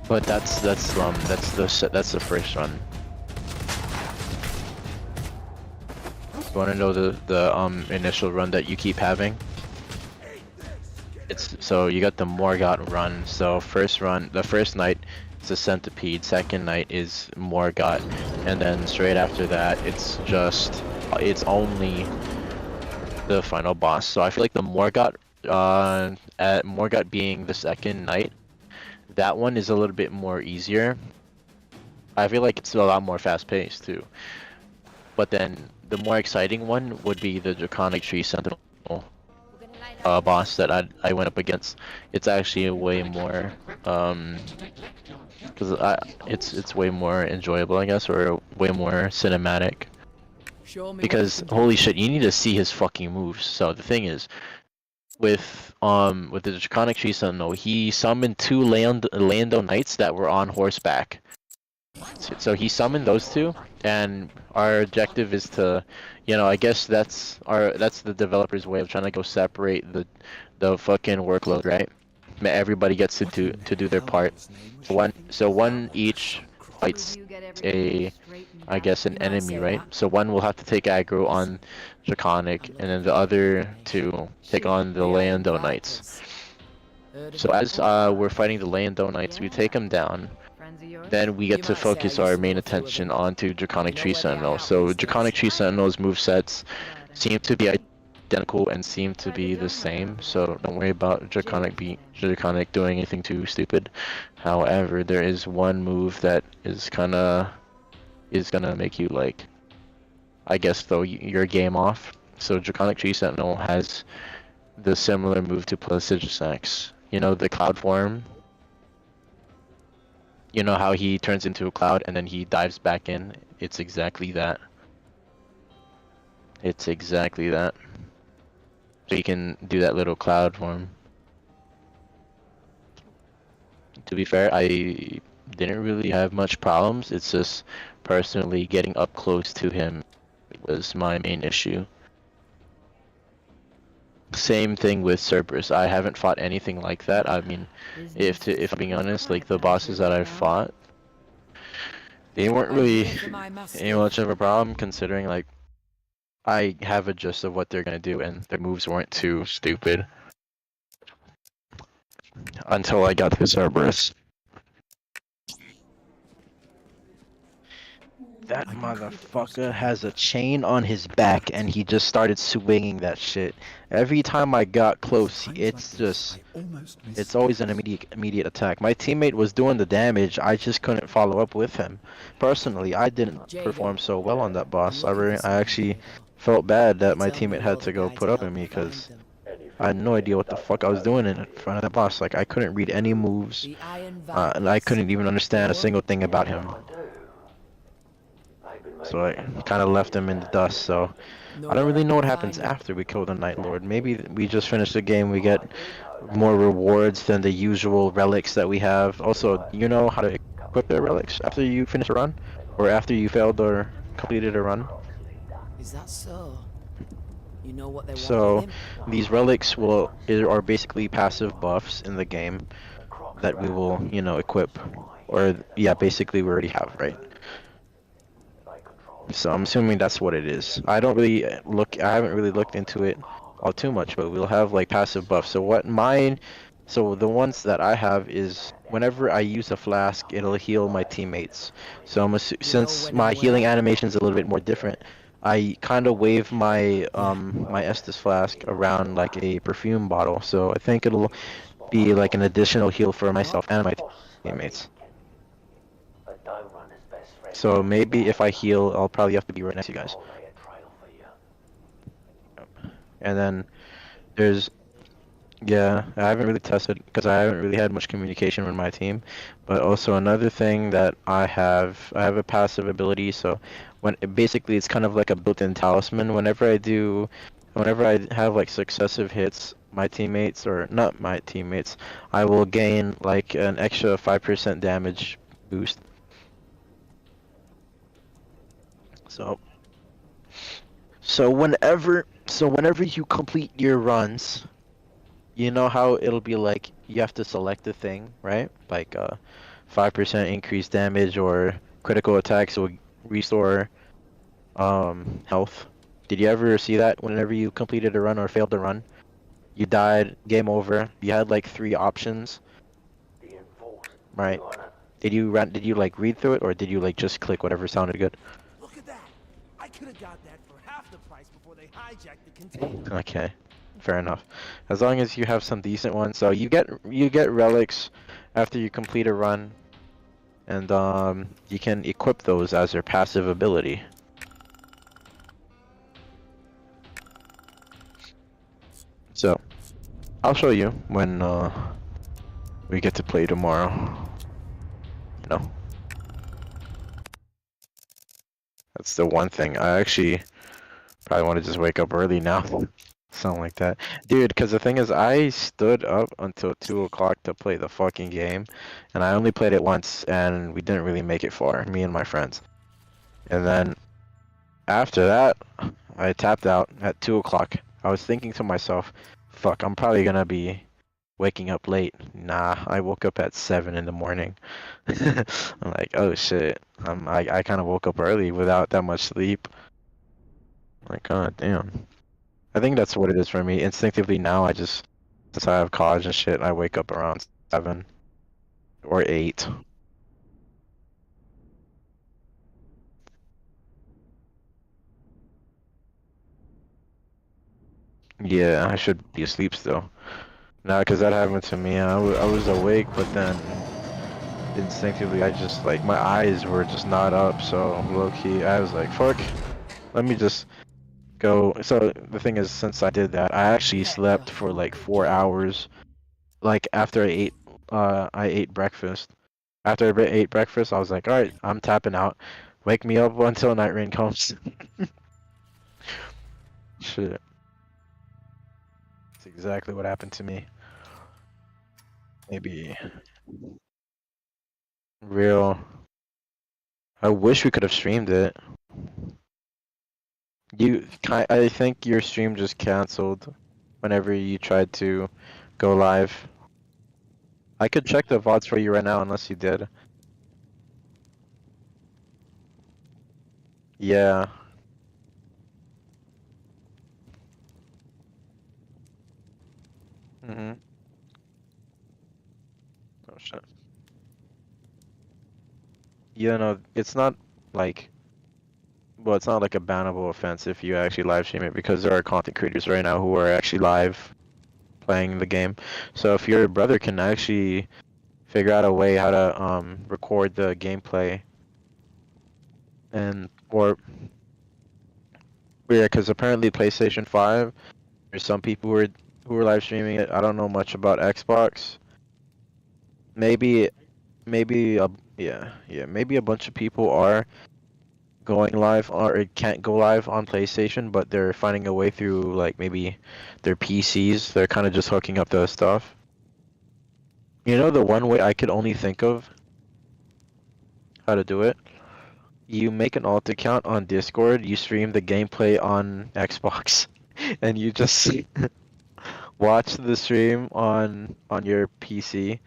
But that's the first run. You want to know the initial run that you keep having? So you got the Morgoth run. So first run, the first night is a Centipede. Second night is Morgoth, and then straight after that, it's only the final boss. So I feel like the Morgoth, at Morgoth being the second night, that one is a little bit more easier. I feel like it's a lot more fast-paced too. But then the more exciting one would be the Draconic Tree Sentinel boss that I went up against. It's actually a way more because it's way more enjoyable, I guess, or way more cinematic. Because holy shit, you need to see his fucking moves. So the thing is, with the Draconic Tree Sentinel, he summoned 2 Lando Knights that were on horseback. So he summoned those 2, and our objective is to, you know, I guess that's the developer's way of trying to go separate the fucking workload, right? Everybody gets to do their part. One each fights I guess an enemy, right? So one will have to take aggro on Draconic, and then the other 2 take on the Lando Knights. So as we're fighting the Lando Knights, we take them down. Then we get to focus our main attention onto Draconic Tree Sentinel. So Draconic Tree Sentinel's movesets seem to be identical and seem to be the same, so don't worry about Draconic doing anything too stupid. However, there is one move that is gonna make you, like, I guess, throw your game off. So Draconic Tree Sentinel has the similar move to Placidusax. You know, the cloud form? You know how he turns into a cloud and then he dives back in? It's exactly that. It's exactly that. So you can do that little cloud form. To be fair, I didn't really have much problems. It's just personally getting up close to him was my main issue. Same thing with Cerberus. I haven't fought anything like that. I mean, if I'm being honest, like the bosses that I've fought, they weren't really any much of a problem, considering like I have a gist of what they're gonna do and their moves weren't too stupid. Until I got to Cerberus. That motherfucker has a chain on his back and he just started swinging that shit. Every time I got close, it's always an immediate attack. My teammate was doing the damage, I just couldn't follow up with him. Personally, I didn't perform so well on that boss. I actually felt bad that my teammate had to go put up with me because I had no idea what the fuck I was doing in front of that boss. Like, I couldn't read any moves, and I couldn't even understand a single thing about him. So I kind of left him in the dust, so I don't really know what happens after we kill the Night Lord. Maybe we just finish the game, we get more rewards than the usual relics that we have. Also, you know how to equip the relics after you finish a run? Or after you failed or completed a run? Is that so? You know what they want So, with him? these relics are basically passive buffs in the game that we will, you know, equip. Or, yeah, basically we already have, right? So I'm assuming that's what it is. I haven't really looked into it all too much, but we'll have like passive buffs. So the ones that I have is whenever I use a flask, it'll heal my teammates. So since my healing animation is a little bit more different, I kind of wave my my Estus flask around like a perfume bottle. So I think it'll be like an additional heal for myself and my teammates. So maybe if I heal, I'll probably have to be right next to you guys. And then there's Yeah, I haven't really tested because I haven't really had much communication with my team. But also another thing that I have a passive ability. So basically it's kind of like a built-in talisman. Whenever I have like successive hits, my teammates or not my teammates, I will gain like an extra 5% damage boost. So whenever you complete your runs. You know how it'll be like you have to select a thing, right? Like 5% increased damage or critical attacks will restore health. Did you ever see that whenever you completed a run or failed a run? You died, game over. You had like three options, right? Did you like read through it or did you like just click whatever sounded good? Look at that! I could have got that for half the price before they hijacked the container. Okay. Fair enough. As long as you have some decent ones. So you get relics after you complete a run. And you can equip those as your passive ability. So, I'll show you when we get to play tomorrow. You know, that's the one thing. I actually probably want to just wake up early now. Something like that. Dude, because the thing is, I stood up until 2 o'clock to play the fucking game. And I only played it once, and we didn't really make it far, me and my friends. And then after that, I tapped out at 2 o'clock. I was thinking to myself, fuck, I'm probably gonna be waking up late. Nah, I woke up at 7 in the morning. I'm like, oh shit. I kind of woke up early without that much sleep. Like, god damn. I think that's what it is for me. Instinctively now, since I have college and shit, I wake up around 7 or 8. Yeah, I should be asleep still. Nah, because that happened to me. I was awake, but then instinctively I just like my eyes were just not up, so low key I was like, fuck, let me just go. So the thing is, since I did that, I actually slept for like 4 hours. Like after I ate breakfast. After I ate breakfast, I was like, all right, I'm tapping out. Wake me up until night rain comes. Shit, that's exactly what happened to me. Maybe real. I wish we could have streamed it. I think your stream just canceled whenever you tried to go live. I could check the VODs for you right now unless you did. Yeah. Mhm. Oh shit. Yeah, no, it's not like well, it's not like a bannable offense if you actually live stream it because there are content creators right now who are actually live playing the game. So if your brother can actually figure out a way how to record the gameplay and or yeah, because apparently PlayStation 5, there's some people who are live streaming it. I don't know much about Xbox. Maybe maybe maybe a bunch of people are going live or it can't go live on PlayStation, but they're finding a way through like maybe their PCs. They're kind of just hooking up the stuff. You know, the one way I could only think of how to do it? You make an alt account on Discord, you stream the gameplay on Xbox, and you just watch the stream on your PC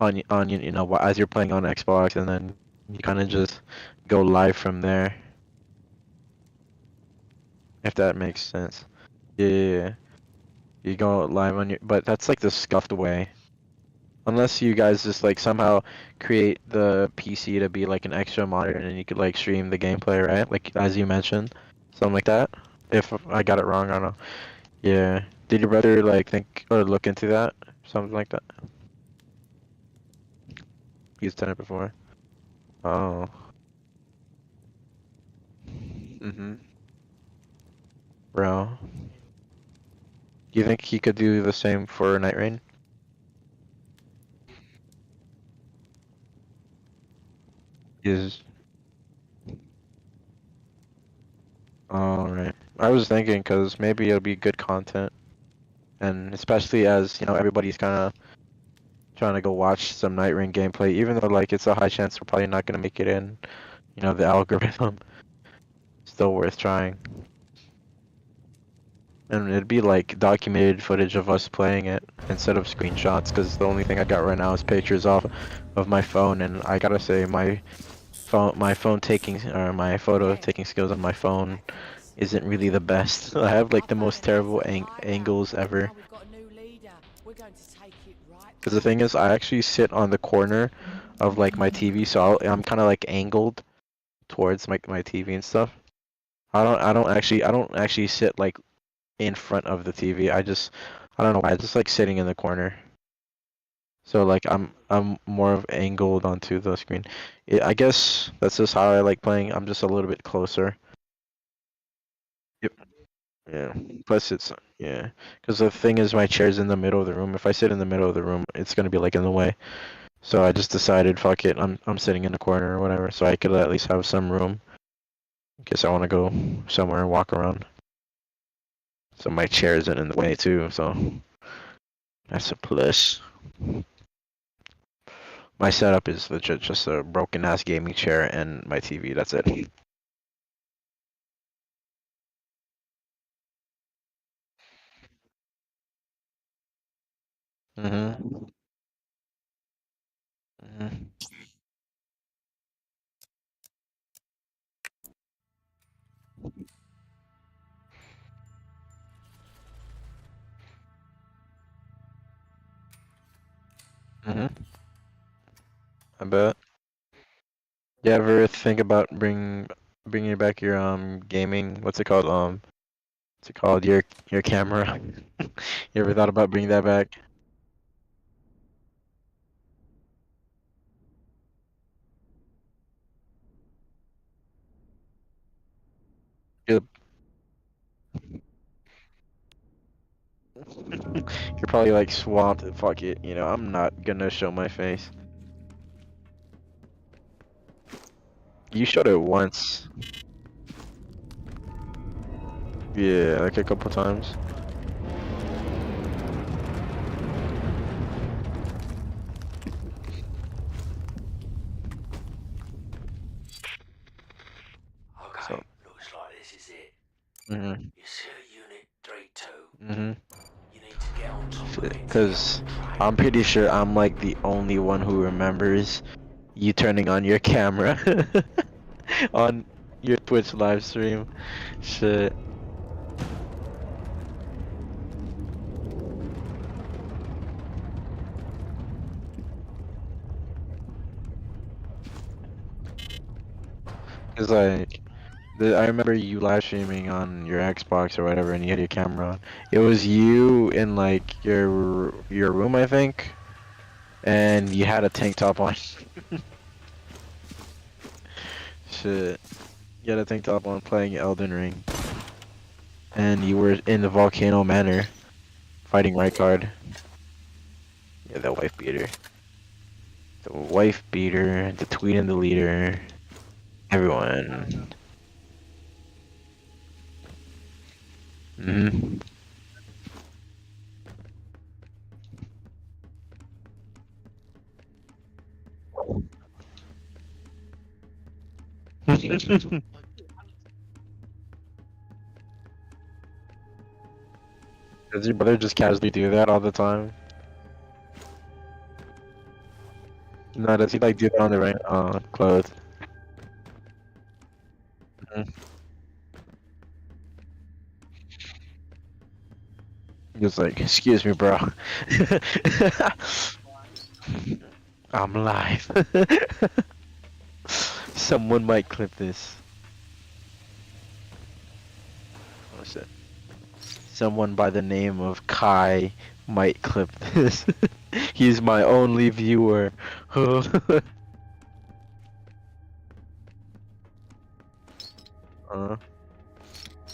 on you know as you're playing on Xbox, and then you kind of just go live from there. If that makes sense. Yeah, you go live on your, but that's like the scuffed way. Unless you guys just like somehow create the PC to be like an extra monitor and then you could like stream the gameplay, right? Like as you mentioned, something like that. If I got it wrong, I don't know. Yeah. Did your brother like think or look into that? Something like that? He's done it before. Oh. Mhm. Bro. Do you think he could do the same for Night Rain? Is alright. I was thinking because maybe it'll be good content, and especially as you know everybody's kind of trying to go watch some Night Rain gameplay, even though like it's a high chance we're probably not gonna make it in. You know the algorithm. Still worth trying. And it'd be like documented footage of us playing it instead of screenshots, because the only thing I got right now is pictures off of my phone, and I gotta say my phone taking or my photo taking skills on my phone isn't really the best. I have like the most terrible angles ever. Now we've got a new leader. We're going to take it right. Because the thing is, I actually sit on the corner of like my TV, so I'm kind of like angled towards my TV and stuff. I don't actually sit like in front of the TV. I don't know why. I just like sitting in the corner. So like I'm more of angled onto the screen. I guess that's just how I like playing. I'm just a little bit closer. Yep. Yeah. Plus it's yeah. Because the thing is, my chair's in the middle of the room. If I sit in the middle of the room, it's gonna be like in the way. So I just decided, fuck it. I'm sitting in the corner or whatever, so I could at least have some room in case I want to go somewhere and walk around. So my chair isn't in the way too. So that's a plus. My setup is legit just a broken ass gaming chair and my TV. That's it. Mhm. Mhm. Mhm. I bet. You ever think about bringing back your gaming? What's it called? What's it called? Your camera. You ever thought about bringing that back? You're You're probably like swamped. Fuck it. You know, I'm not gonna show my face. You showed it once. Yeah, like a couple times. Okay, So. looks like this is it. Mhm. You see Unit 3-2. Mhm. You need to get on top of it to get Because on the train. I'm pretty sure I'm like the only one who remembers you turning on your camera on your Twitch live stream. Shit. Cause like, I remember you live streaming on your Xbox or whatever, and you had your camera on. It was you in like your room, I think, and you had a tank top on. Shit, you had a tank top on playing Elden Ring, and you were in the Volcano Manor fighting Rykard. Yeah, the wife beater. The wife beater, the tweet and the leader, everyone. Mm-hmm. Does your brother just casually do that all the time? No, does he like do that on the right clothes? Mhm. He's like, excuse me, bro. I'm live. Someone might clip this. Oh shit. Someone by the name of Kai might clip this. He's my only viewer.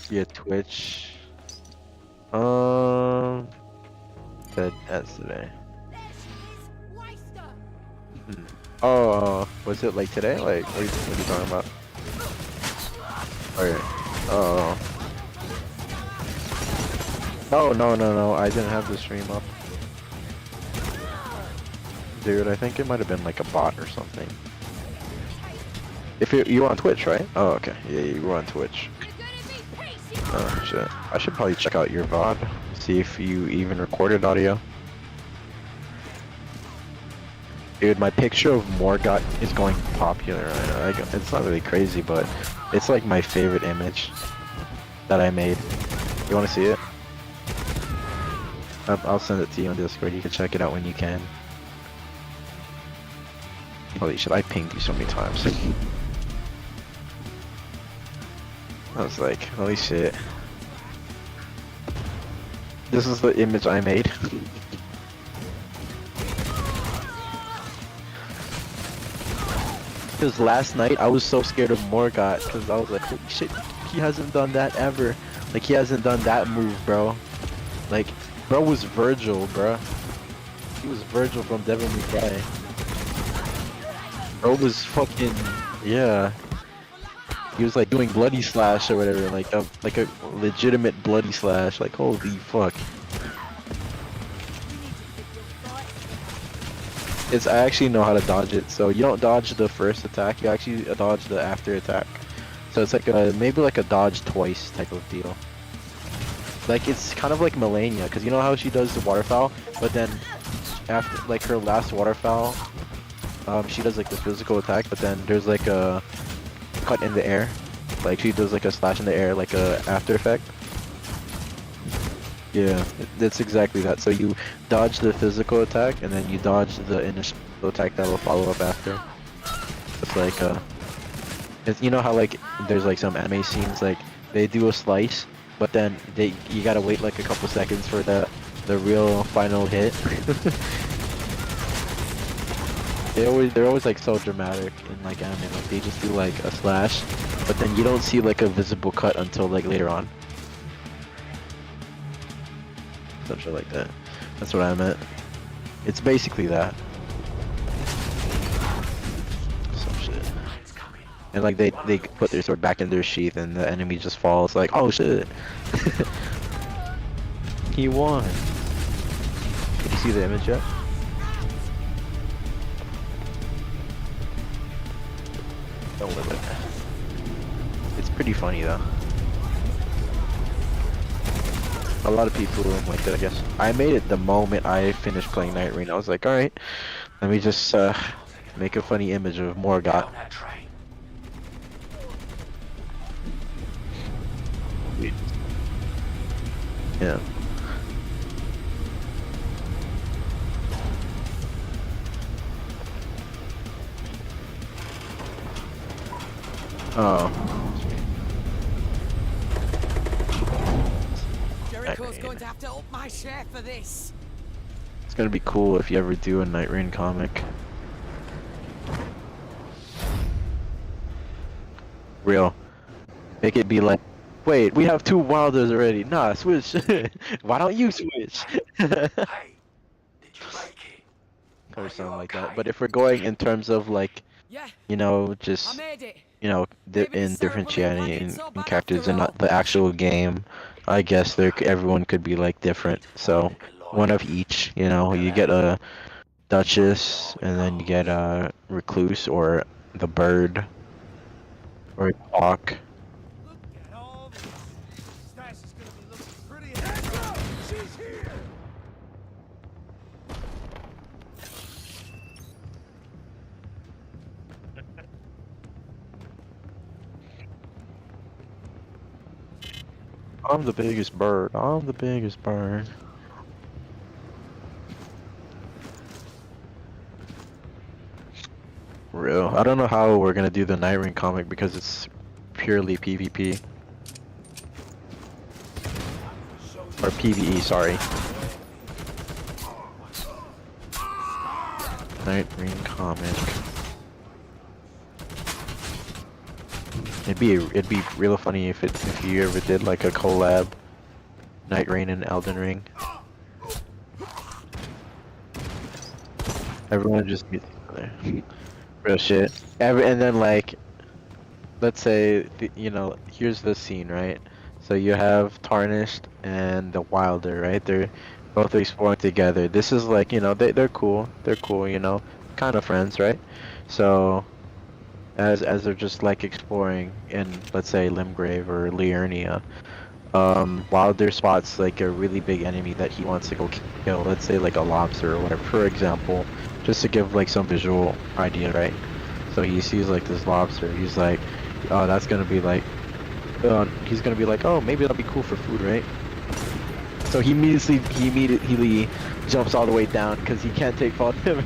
Yeah, Twitch. Said yesterday. There she is! Waster! Oh, was it like today? Like, what are you talking about? Okay. Oh. Oh, no, I didn't have the stream up. Dude, I think it might have been like a bot or something. If you were on Twitch, right? Oh, okay. Yeah, you were on Twitch. Oh, shit. I should probably check out your VOD. See if you even recorded audio. Dude, my picture of Morgott is going popular right now. It's not really crazy, but it's like my favorite image that I made. You want to see it? I'll send it to you on Discord. You can check it out when you can. Holy shit, I pinged you so many times. I was like, holy shit. This is the image I made. Because last night I was so scared of Morgott because I was like, holy shit, he hasn't done that ever. Like, he hasn't done that move, bro. Like, bro was Virgil, bro. He was Virgil from Devil May Cry. Bro was fucking, yeah. He was like doing bloody slash or whatever, like a legitimate bloody slash. Like, holy fuck. I actually know how to dodge it. So you don't dodge the first attack, you actually dodge the after attack. So it's like maybe like a dodge twice type of deal. Like, it's kind of like Melania, because you know how she does the waterfowl, but then after like her last waterfowl, she does like the physical attack, but then there's like a cut in the air. Like, she does like a slash in the air, like a after effect. Yeah, that's exactly that. So you dodge the physical attack, and then you dodge the initial attack that will follow up after. It's like, you know how like there's like some anime scenes, like they do a slice, but then you gotta wait like a couple seconds for the real final hit. They're always like so dramatic in like anime. Like, they just do like a slash, but then you don't see like a visible cut until like later on. Some shit like that. That's what I meant. It's basically that. Some shit. And like they put their sword back in their sheath and the enemy just falls. Like, oh shit. He won. Did you see the image yet? Don't live it. It's pretty funny though. A lot of people like that, I guess. I made it the moment I finished playing Night Rain. I was like, alright, let me just make a funny image of Morgott. Yeah. Oh. Jericho's going to have to up my share for this. It's gonna be cool if you ever do a Night Rain comic. Real. Make it be like, wait, we have 2 Wilders already. Nah, switch. Why don't you switch? Hey, did you like it? Or something like that. But if we're going in terms of like, Yeah, you know, I just, made it. you know, Maybe in this differentiating ceremony in, wasn't so in bad characters after and all. not the actual game, I guess everyone could be like different. So one of each, you know, you get a Duchess, and then you get a Recluse, or the Bird, or a Hawk. Look at all this. Stash is gonna be looking pretty. Hands up! She's here! I'm the biggest bird. I'm the biggest bird. Real. I don't know how we're gonna do the Night Rain comic because it's purely PvP. Or PvE, sorry. Night Rain comic. It'd be real funny if you ever did like a collab Night Rain and Elden Ring. Everyone just meets each other. Real shit. And then like, let's say, you know, here's the scene, right? So you have Tarnished and the Wilder, right? They're both exploring together. This is like, you know, they're cool. They're cool, you know, kind of friends, right? So as they're just like exploring in, let's say, Limgrave or Liurnia, Wilder spots like a really big enemy that he wants to go kill. Let's say like a lobster or whatever, for example, just to give like some visual idea, right? So he sees like this lobster. He's like, oh, that's gonna be like, he's gonna be like, oh, maybe that'll be cool for food, right? So he immediately jumps all the way down because he can't take fall damage.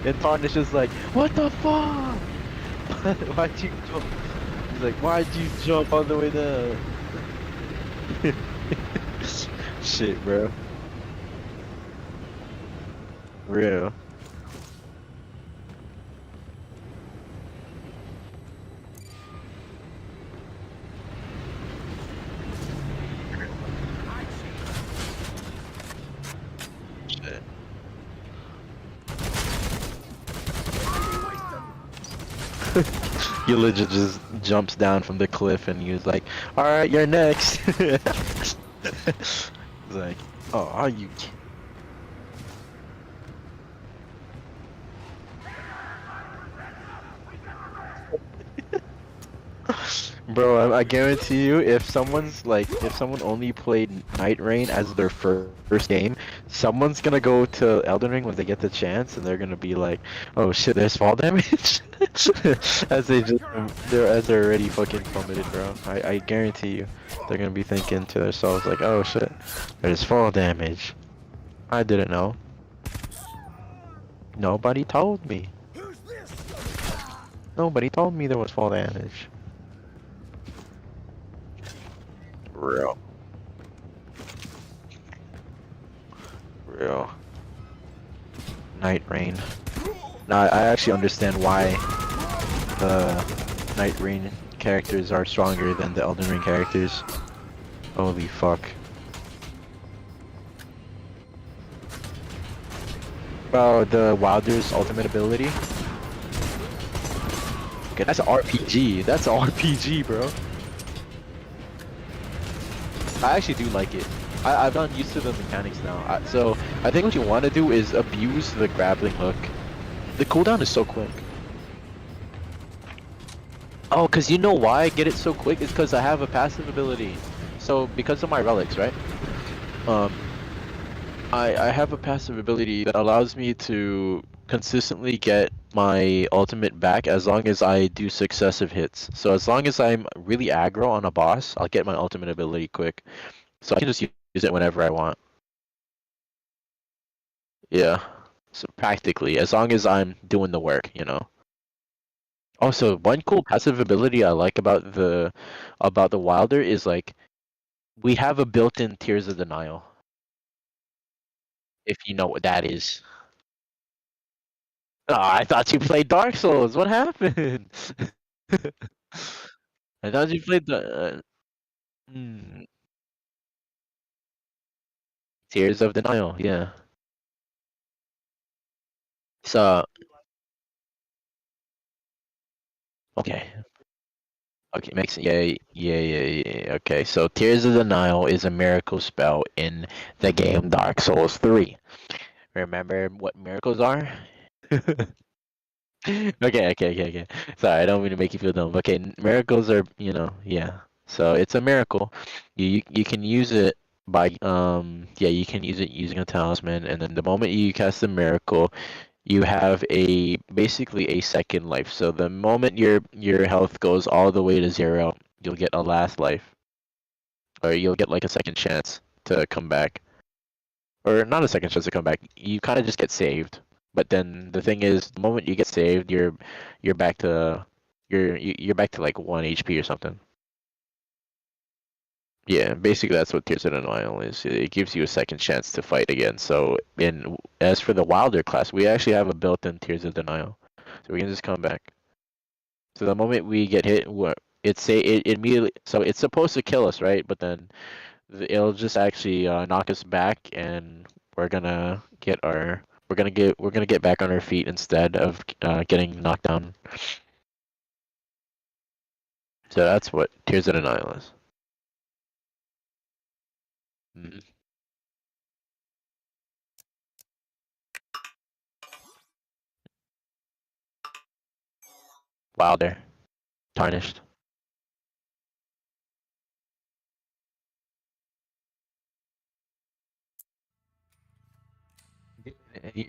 And Tarnish is like, what the fuck? Why'd you jump? He's like, why'd you jump all the way down? Shit, bro. Real. Shit. He legit just jumps down from the cliff and he was like, alright, you're next. He's like, oh, are you? Bro, I guarantee you, if someone only played Night Rain as their first game, someone's gonna go to Elden Ring when they get the chance, and they're gonna be like, "Oh shit, there's fall damage," as they're already fucking plummeted, bro. I guarantee you, they're gonna be thinking to themselves like, "Oh shit, there's fall damage. I didn't know. Nobody told me. Nobody told me there was fall damage." Real. Real. Night Rain. Now, I actually understand why the Night Rain characters are stronger than the Elden Ring characters. Holy fuck. Bro, the Wilder's ultimate ability. Okay, that's an RPG. That's an RPG, bro. I actually do like it. I've gotten used to the mechanics now. So I think what you want to do is abuse the grappling hook. The cooldown is so quick. Oh, cause you know why I get it so quick? It's cause I have a passive ability. So because of my relics, right? I have a passive ability that allows me to consistently get my ultimate back as long as I do successive hits. So as long as I'm really aggro on a boss, I'll get my ultimate ability quick. So I can just use it whenever I want. Yeah. So practically, as long as I'm doing the work, you know. Also, one cool passive ability I like about the Wilder is like we have a built-in Tears of Denial. If you know what that is. Oh, I thought you played Dark Souls. What happened? I thought you played the Tears of Denial. Yeah. So okay. Okay, makes yeah. Okay, so Tears of Denial is a miracle spell in the game Dark Souls 3. Remember what miracles are? Okay. Sorry, I don't mean to make you feel dumb. Okay, miracles are, you know, yeah. So it's a miracle. You can use it by yeah, you can use it using a talisman, and then the moment you cast a miracle, you have basically a second life. So the moment your health goes all the way to 0, you'll get a last life, or you'll get like a second chance to come back, or not a second chance to come back. You kind of just get saved. But then the thing is, the moment you get saved, you're back to you're back to like 1 HP or something. Yeah, basically that's what Tears of the Nile is. It gives you a second chance to fight again. So as for the Wilder class, we actually have a built-in Tears of Denial, so we can just come back. So the moment we get hit, it immediately. So it's supposed to kill us, right? But then it'll just actually knock us back, and we're gonna get back on our feet instead of getting knocked down. So that's what Tears of Denial is. Mhm. Wilder, Tarnished.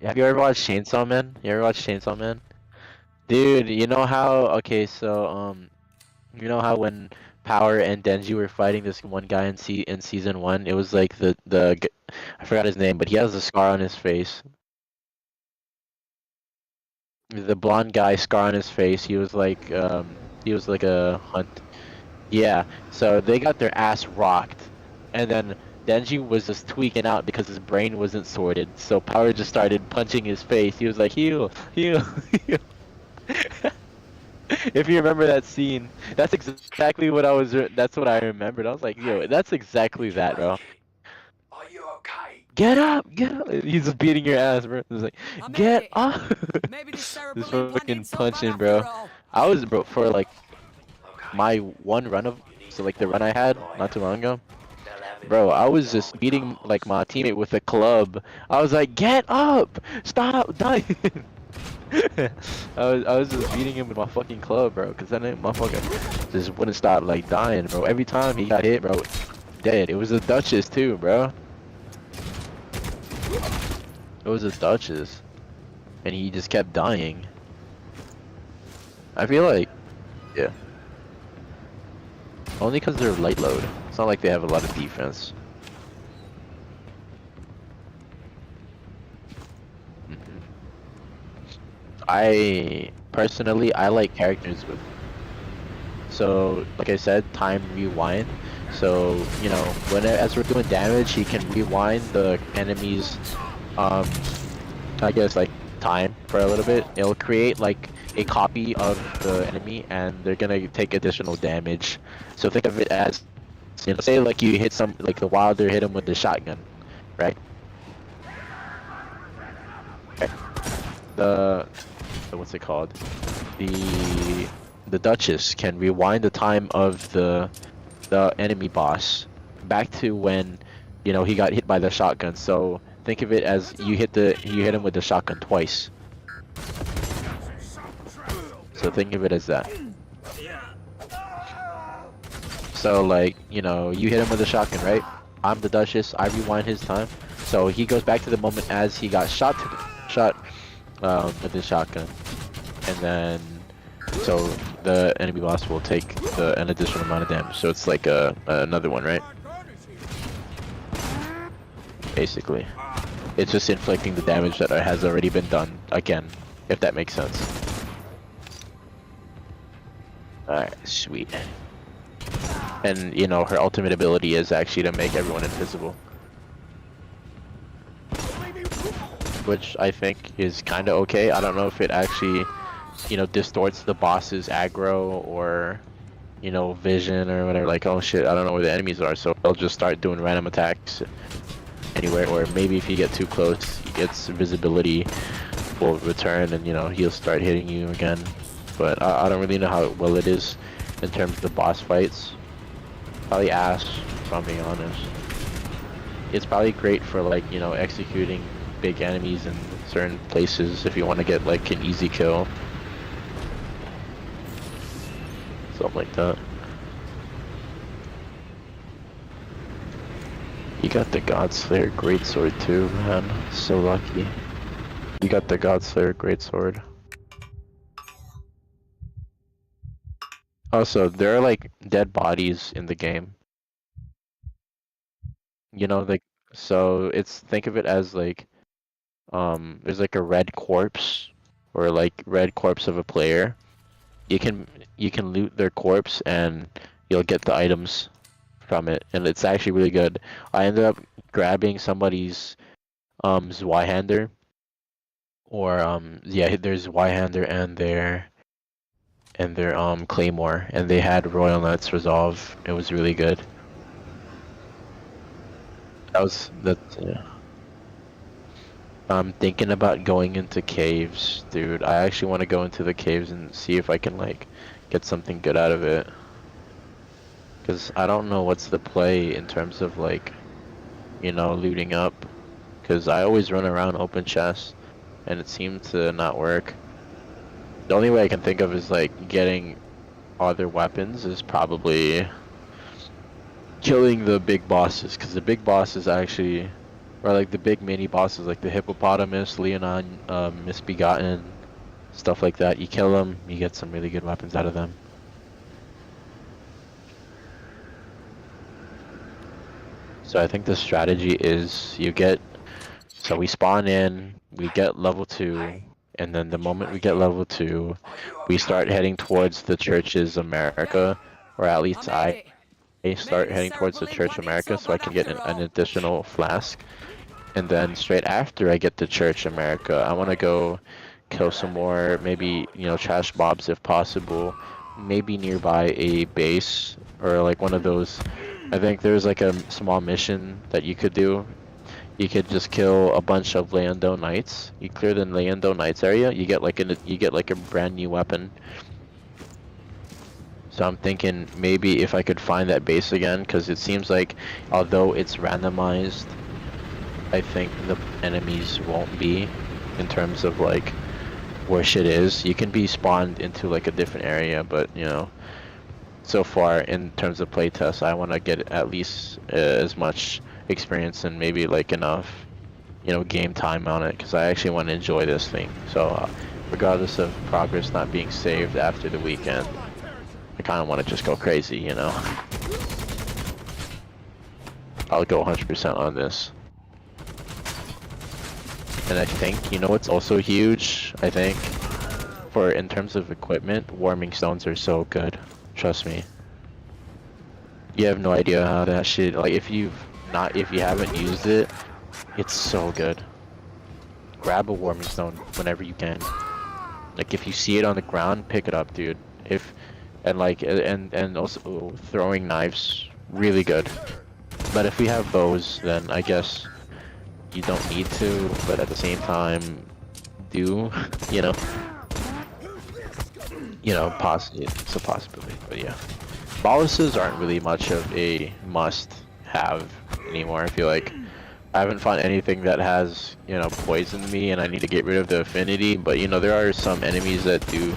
Have you ever watched Chainsaw Man? You ever watched Chainsaw Man? Dude, you know how, okay, so you know how when Power and Denji were fighting this one guy in season 1, it was like I forgot his name, but he has a scar on his face. The blonde guy, scar on his face. He was like a hunt. Yeah, so they got their ass rocked, and then Denji was just tweaking out because his brain wasn't sorted. So Power just started punching his face. He was like, heal, heal, heal. If you remember that scene, that's exactly what that's what I remembered. I was like, yo, that's exactly that, bro. Are you okay? Get up, get up. He's just beating your ass, bro. He's like, I made get it. up. Maybe this Just cerebral implant fucking did so bad punching, after bro. all. I was, bro, for like Okay. my one run of, so like the run I had not too long ago. They'll have it Bro, I all was just on beating cards. like my teammate with a club. I was like, get up! Stop dying! I was just beating him with my fucking club, bro, cause that motherfucker just wouldn't stop like dying, bro. Every time he got hit, bro, dead. It was a Duchess too, bro. It was a Duchess, and he just kept dying. I feel like, yeah. Only cause they're light load. It's not like they have a lot of defense. I personally like characters with, so like I said, time rewind. So you know, as we're doing damage, he can rewind the enemy's I guess like time for a little bit. It'll create like a copy of the enemy, and they're gonna take additional damage. So think of it as, you know, say like you hit like the Wilder hit him with the shotgun, right? What's it called? The Duchess can rewind the time of the enemy boss back to when, you know, he got hit by the shotgun. So think of it as you hit him with the shotgun twice. So think of it as that. So like, you know, you hit him with a shotgun, right? I'm the Duchess, I rewind his time. So he goes back to the moment as he got shot with his shotgun. And then so the enemy boss will take an additional amount of damage. So it's like another one, right? Basically. It's just inflicting the damage that has already been done again, if that makes sense. Alright, sweet. And, you know, her ultimate ability is actually to make everyone invisible. Which I think is kind of okay. I don't know if it actually, you know, distorts the boss's aggro or, you know, vision or whatever. Like, oh shit, I don't know where the enemies are, so they'll just start doing random attacks anywhere. Or maybe if you get too close, its visibility will return and, you know, he'll start hitting you again. But I don't really know how well it is in terms of the boss fights. Probably ass, if I'm being honest. It's probably great for, like, you know, executing big enemies in certain places if you want to get like an easy kill. Something like that. You got the Godslayer Greatsword too, man. So lucky. You got the Godslayer Greatsword. Also, there are like dead bodies in the game. You know, like, so think of it as like, there's like a red corpse, or like red corpse of a player. You can loot their corpse and you'll get the items from it, and it's actually really good. I ended up grabbing somebody's Zweihander, or yeah, there's Zweihander and their Claymore, and they had Royal Knights Resolve. It was really good. That's yeah. I'm thinking about going into caves, dude. I actually want to go into the caves and see if I can like get something good out of it. Cause I don't know what's the play in terms of like, you know, looting up. Cause I always run around open chests, and it seemed to not work. The only way I can think of is like getting other weapons is probably killing the big bosses, because the big bosses actually, or like the big mini bosses like the hippopotamus, Leonon, misbegotten, stuff like that. You kill them, you get some really good weapons out of them. So I think the strategy is so we spawn in, we get level 2, and then the moment we get level 2, we start heading towards the Church's America, or at least I start heading towards the Church America so I can get an additional flask. And then straight after I get to Church America, I want to go kill some more, maybe, you know, trash mobs if possible, maybe nearby a base, or like one of those. I think there's like a small mission that you could do. You could just kill a bunch of Lando Knights. You clear the Lando Knights area, you get like a brand new weapon. So I'm thinking maybe if I could find that base again, because it seems like although it's randomized, I think the enemies won't be in terms of like where shit is. You can be spawned into like a different area, but you know, so far in terms of playtests, I want to get at least as much experience and maybe like enough, you know, game time on it, because I actually want to enjoy this thing. So regardless of progress not being saved after the weekend, I kind of want to just go crazy, you know. I'll go 100% on this. And I think, you know what's also huge, I think, for in terms of equipment, warming stones are so good. Trust me. You have no idea how that shit, like if you haven't used it, it's so good. Grab a warming stone whenever you can. Like if you see it on the ground, pick it up, dude. And also throwing knives, really good. But if we have bows, then I guess you don't need to, but at the same time, do, you know? You know, it's a possibility, but yeah. Boluses aren't really much of a must-have anymore, I feel like. I haven't found anything that has, you know, poisoned me, and I need to get rid of the affinity, but you know, there are some enemies that do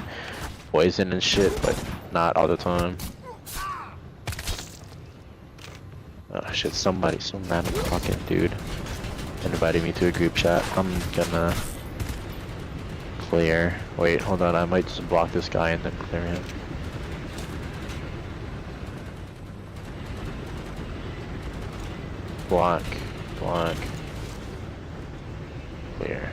poison and shit, but not all the time. Oh shit, some random fucking dude invited me to a group chat. I'm gonna clear. Wait, hold on, I might just block this guy and then clear him. Block. Clear.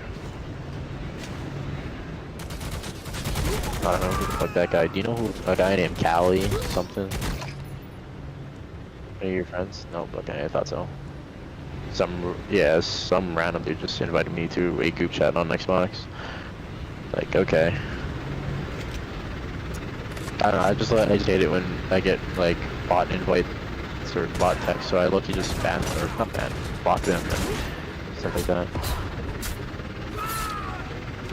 I don't know who the fuck that guy. Do you know who a guy named Callie something? Any of your friends? Nope, okay, I thought so. Some random dude just invited me to a group chat on Xbox. Like, okay. I don't know, I just hate it when I get like bot invites or bot text, so I look-y just ban, or not ban, block them and stuff like that.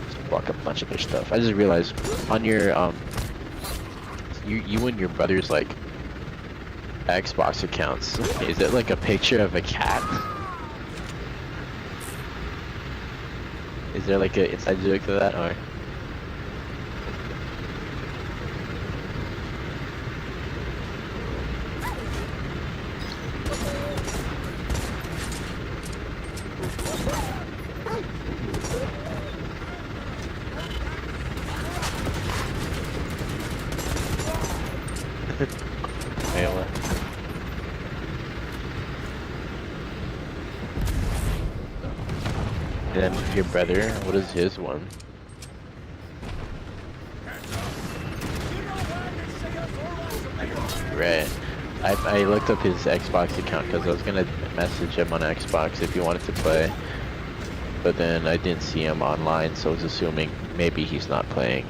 Just block a bunch of their stuff. I just realized on your you and your brother's like Xbox accounts, is it like a picture of a cat? Is there like a inside joke to that, or? And then your brother, what is his one? Right. I looked up his Xbox account because I was gonna message him on Xbox if he wanted to play, but then I didn't see him online, so I was assuming maybe he's not playing.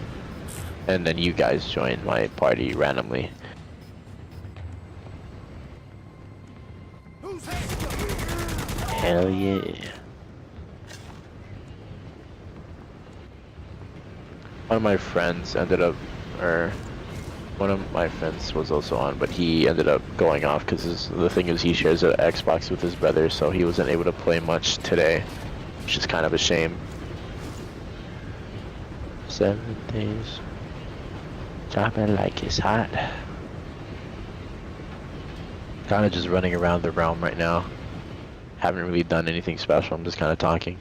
And then you guys joined my party randomly. Hell yeah. One of my friends ended up, or one of my friends was also on, but he ended up going off because the thing is he shares an Xbox with his brother, so he wasn't able to play much today, which is kind of a shame. 7 days. Dropping like it's hot. Kind of just running around the realm right now. Haven't really done anything special, I'm just kind of talking.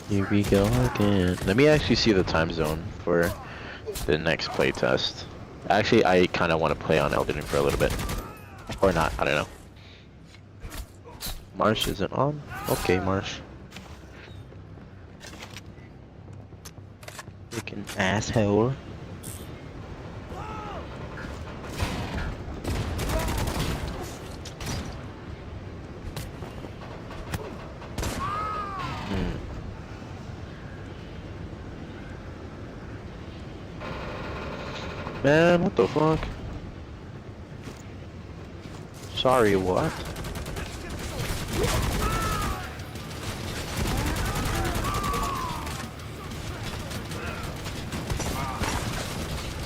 Here we go again. Let me actually see the time zone for the next playtest. Actually, I kind of want to play on Elden Ring for a little bit. Or not, I don't know. Marsh isn't on? Okay, Marsh. Freaking asshole. Man, what the fuck? Sorry, what?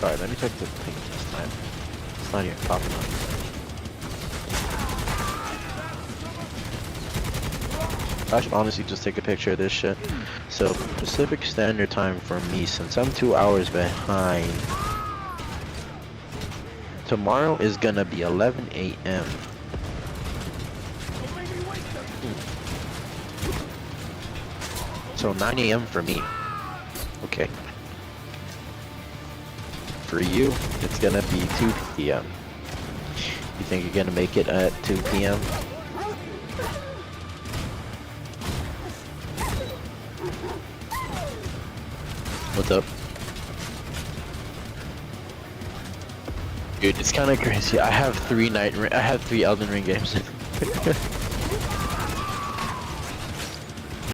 Sorry, let me check the thing this time. It's not even popping up. I should honestly just take a picture of this shit. So, Pacific Standard Time for me, since I'm 2 hours behind. Tomorrow is gonna be 11 a.m. So 9 a.m. for me. Okay. For you, it's gonna be 2 p.m. You think you're gonna make it at 2 p.m.? What's up? Dude, it's kind of crazy. I have 3 Elden Ring games.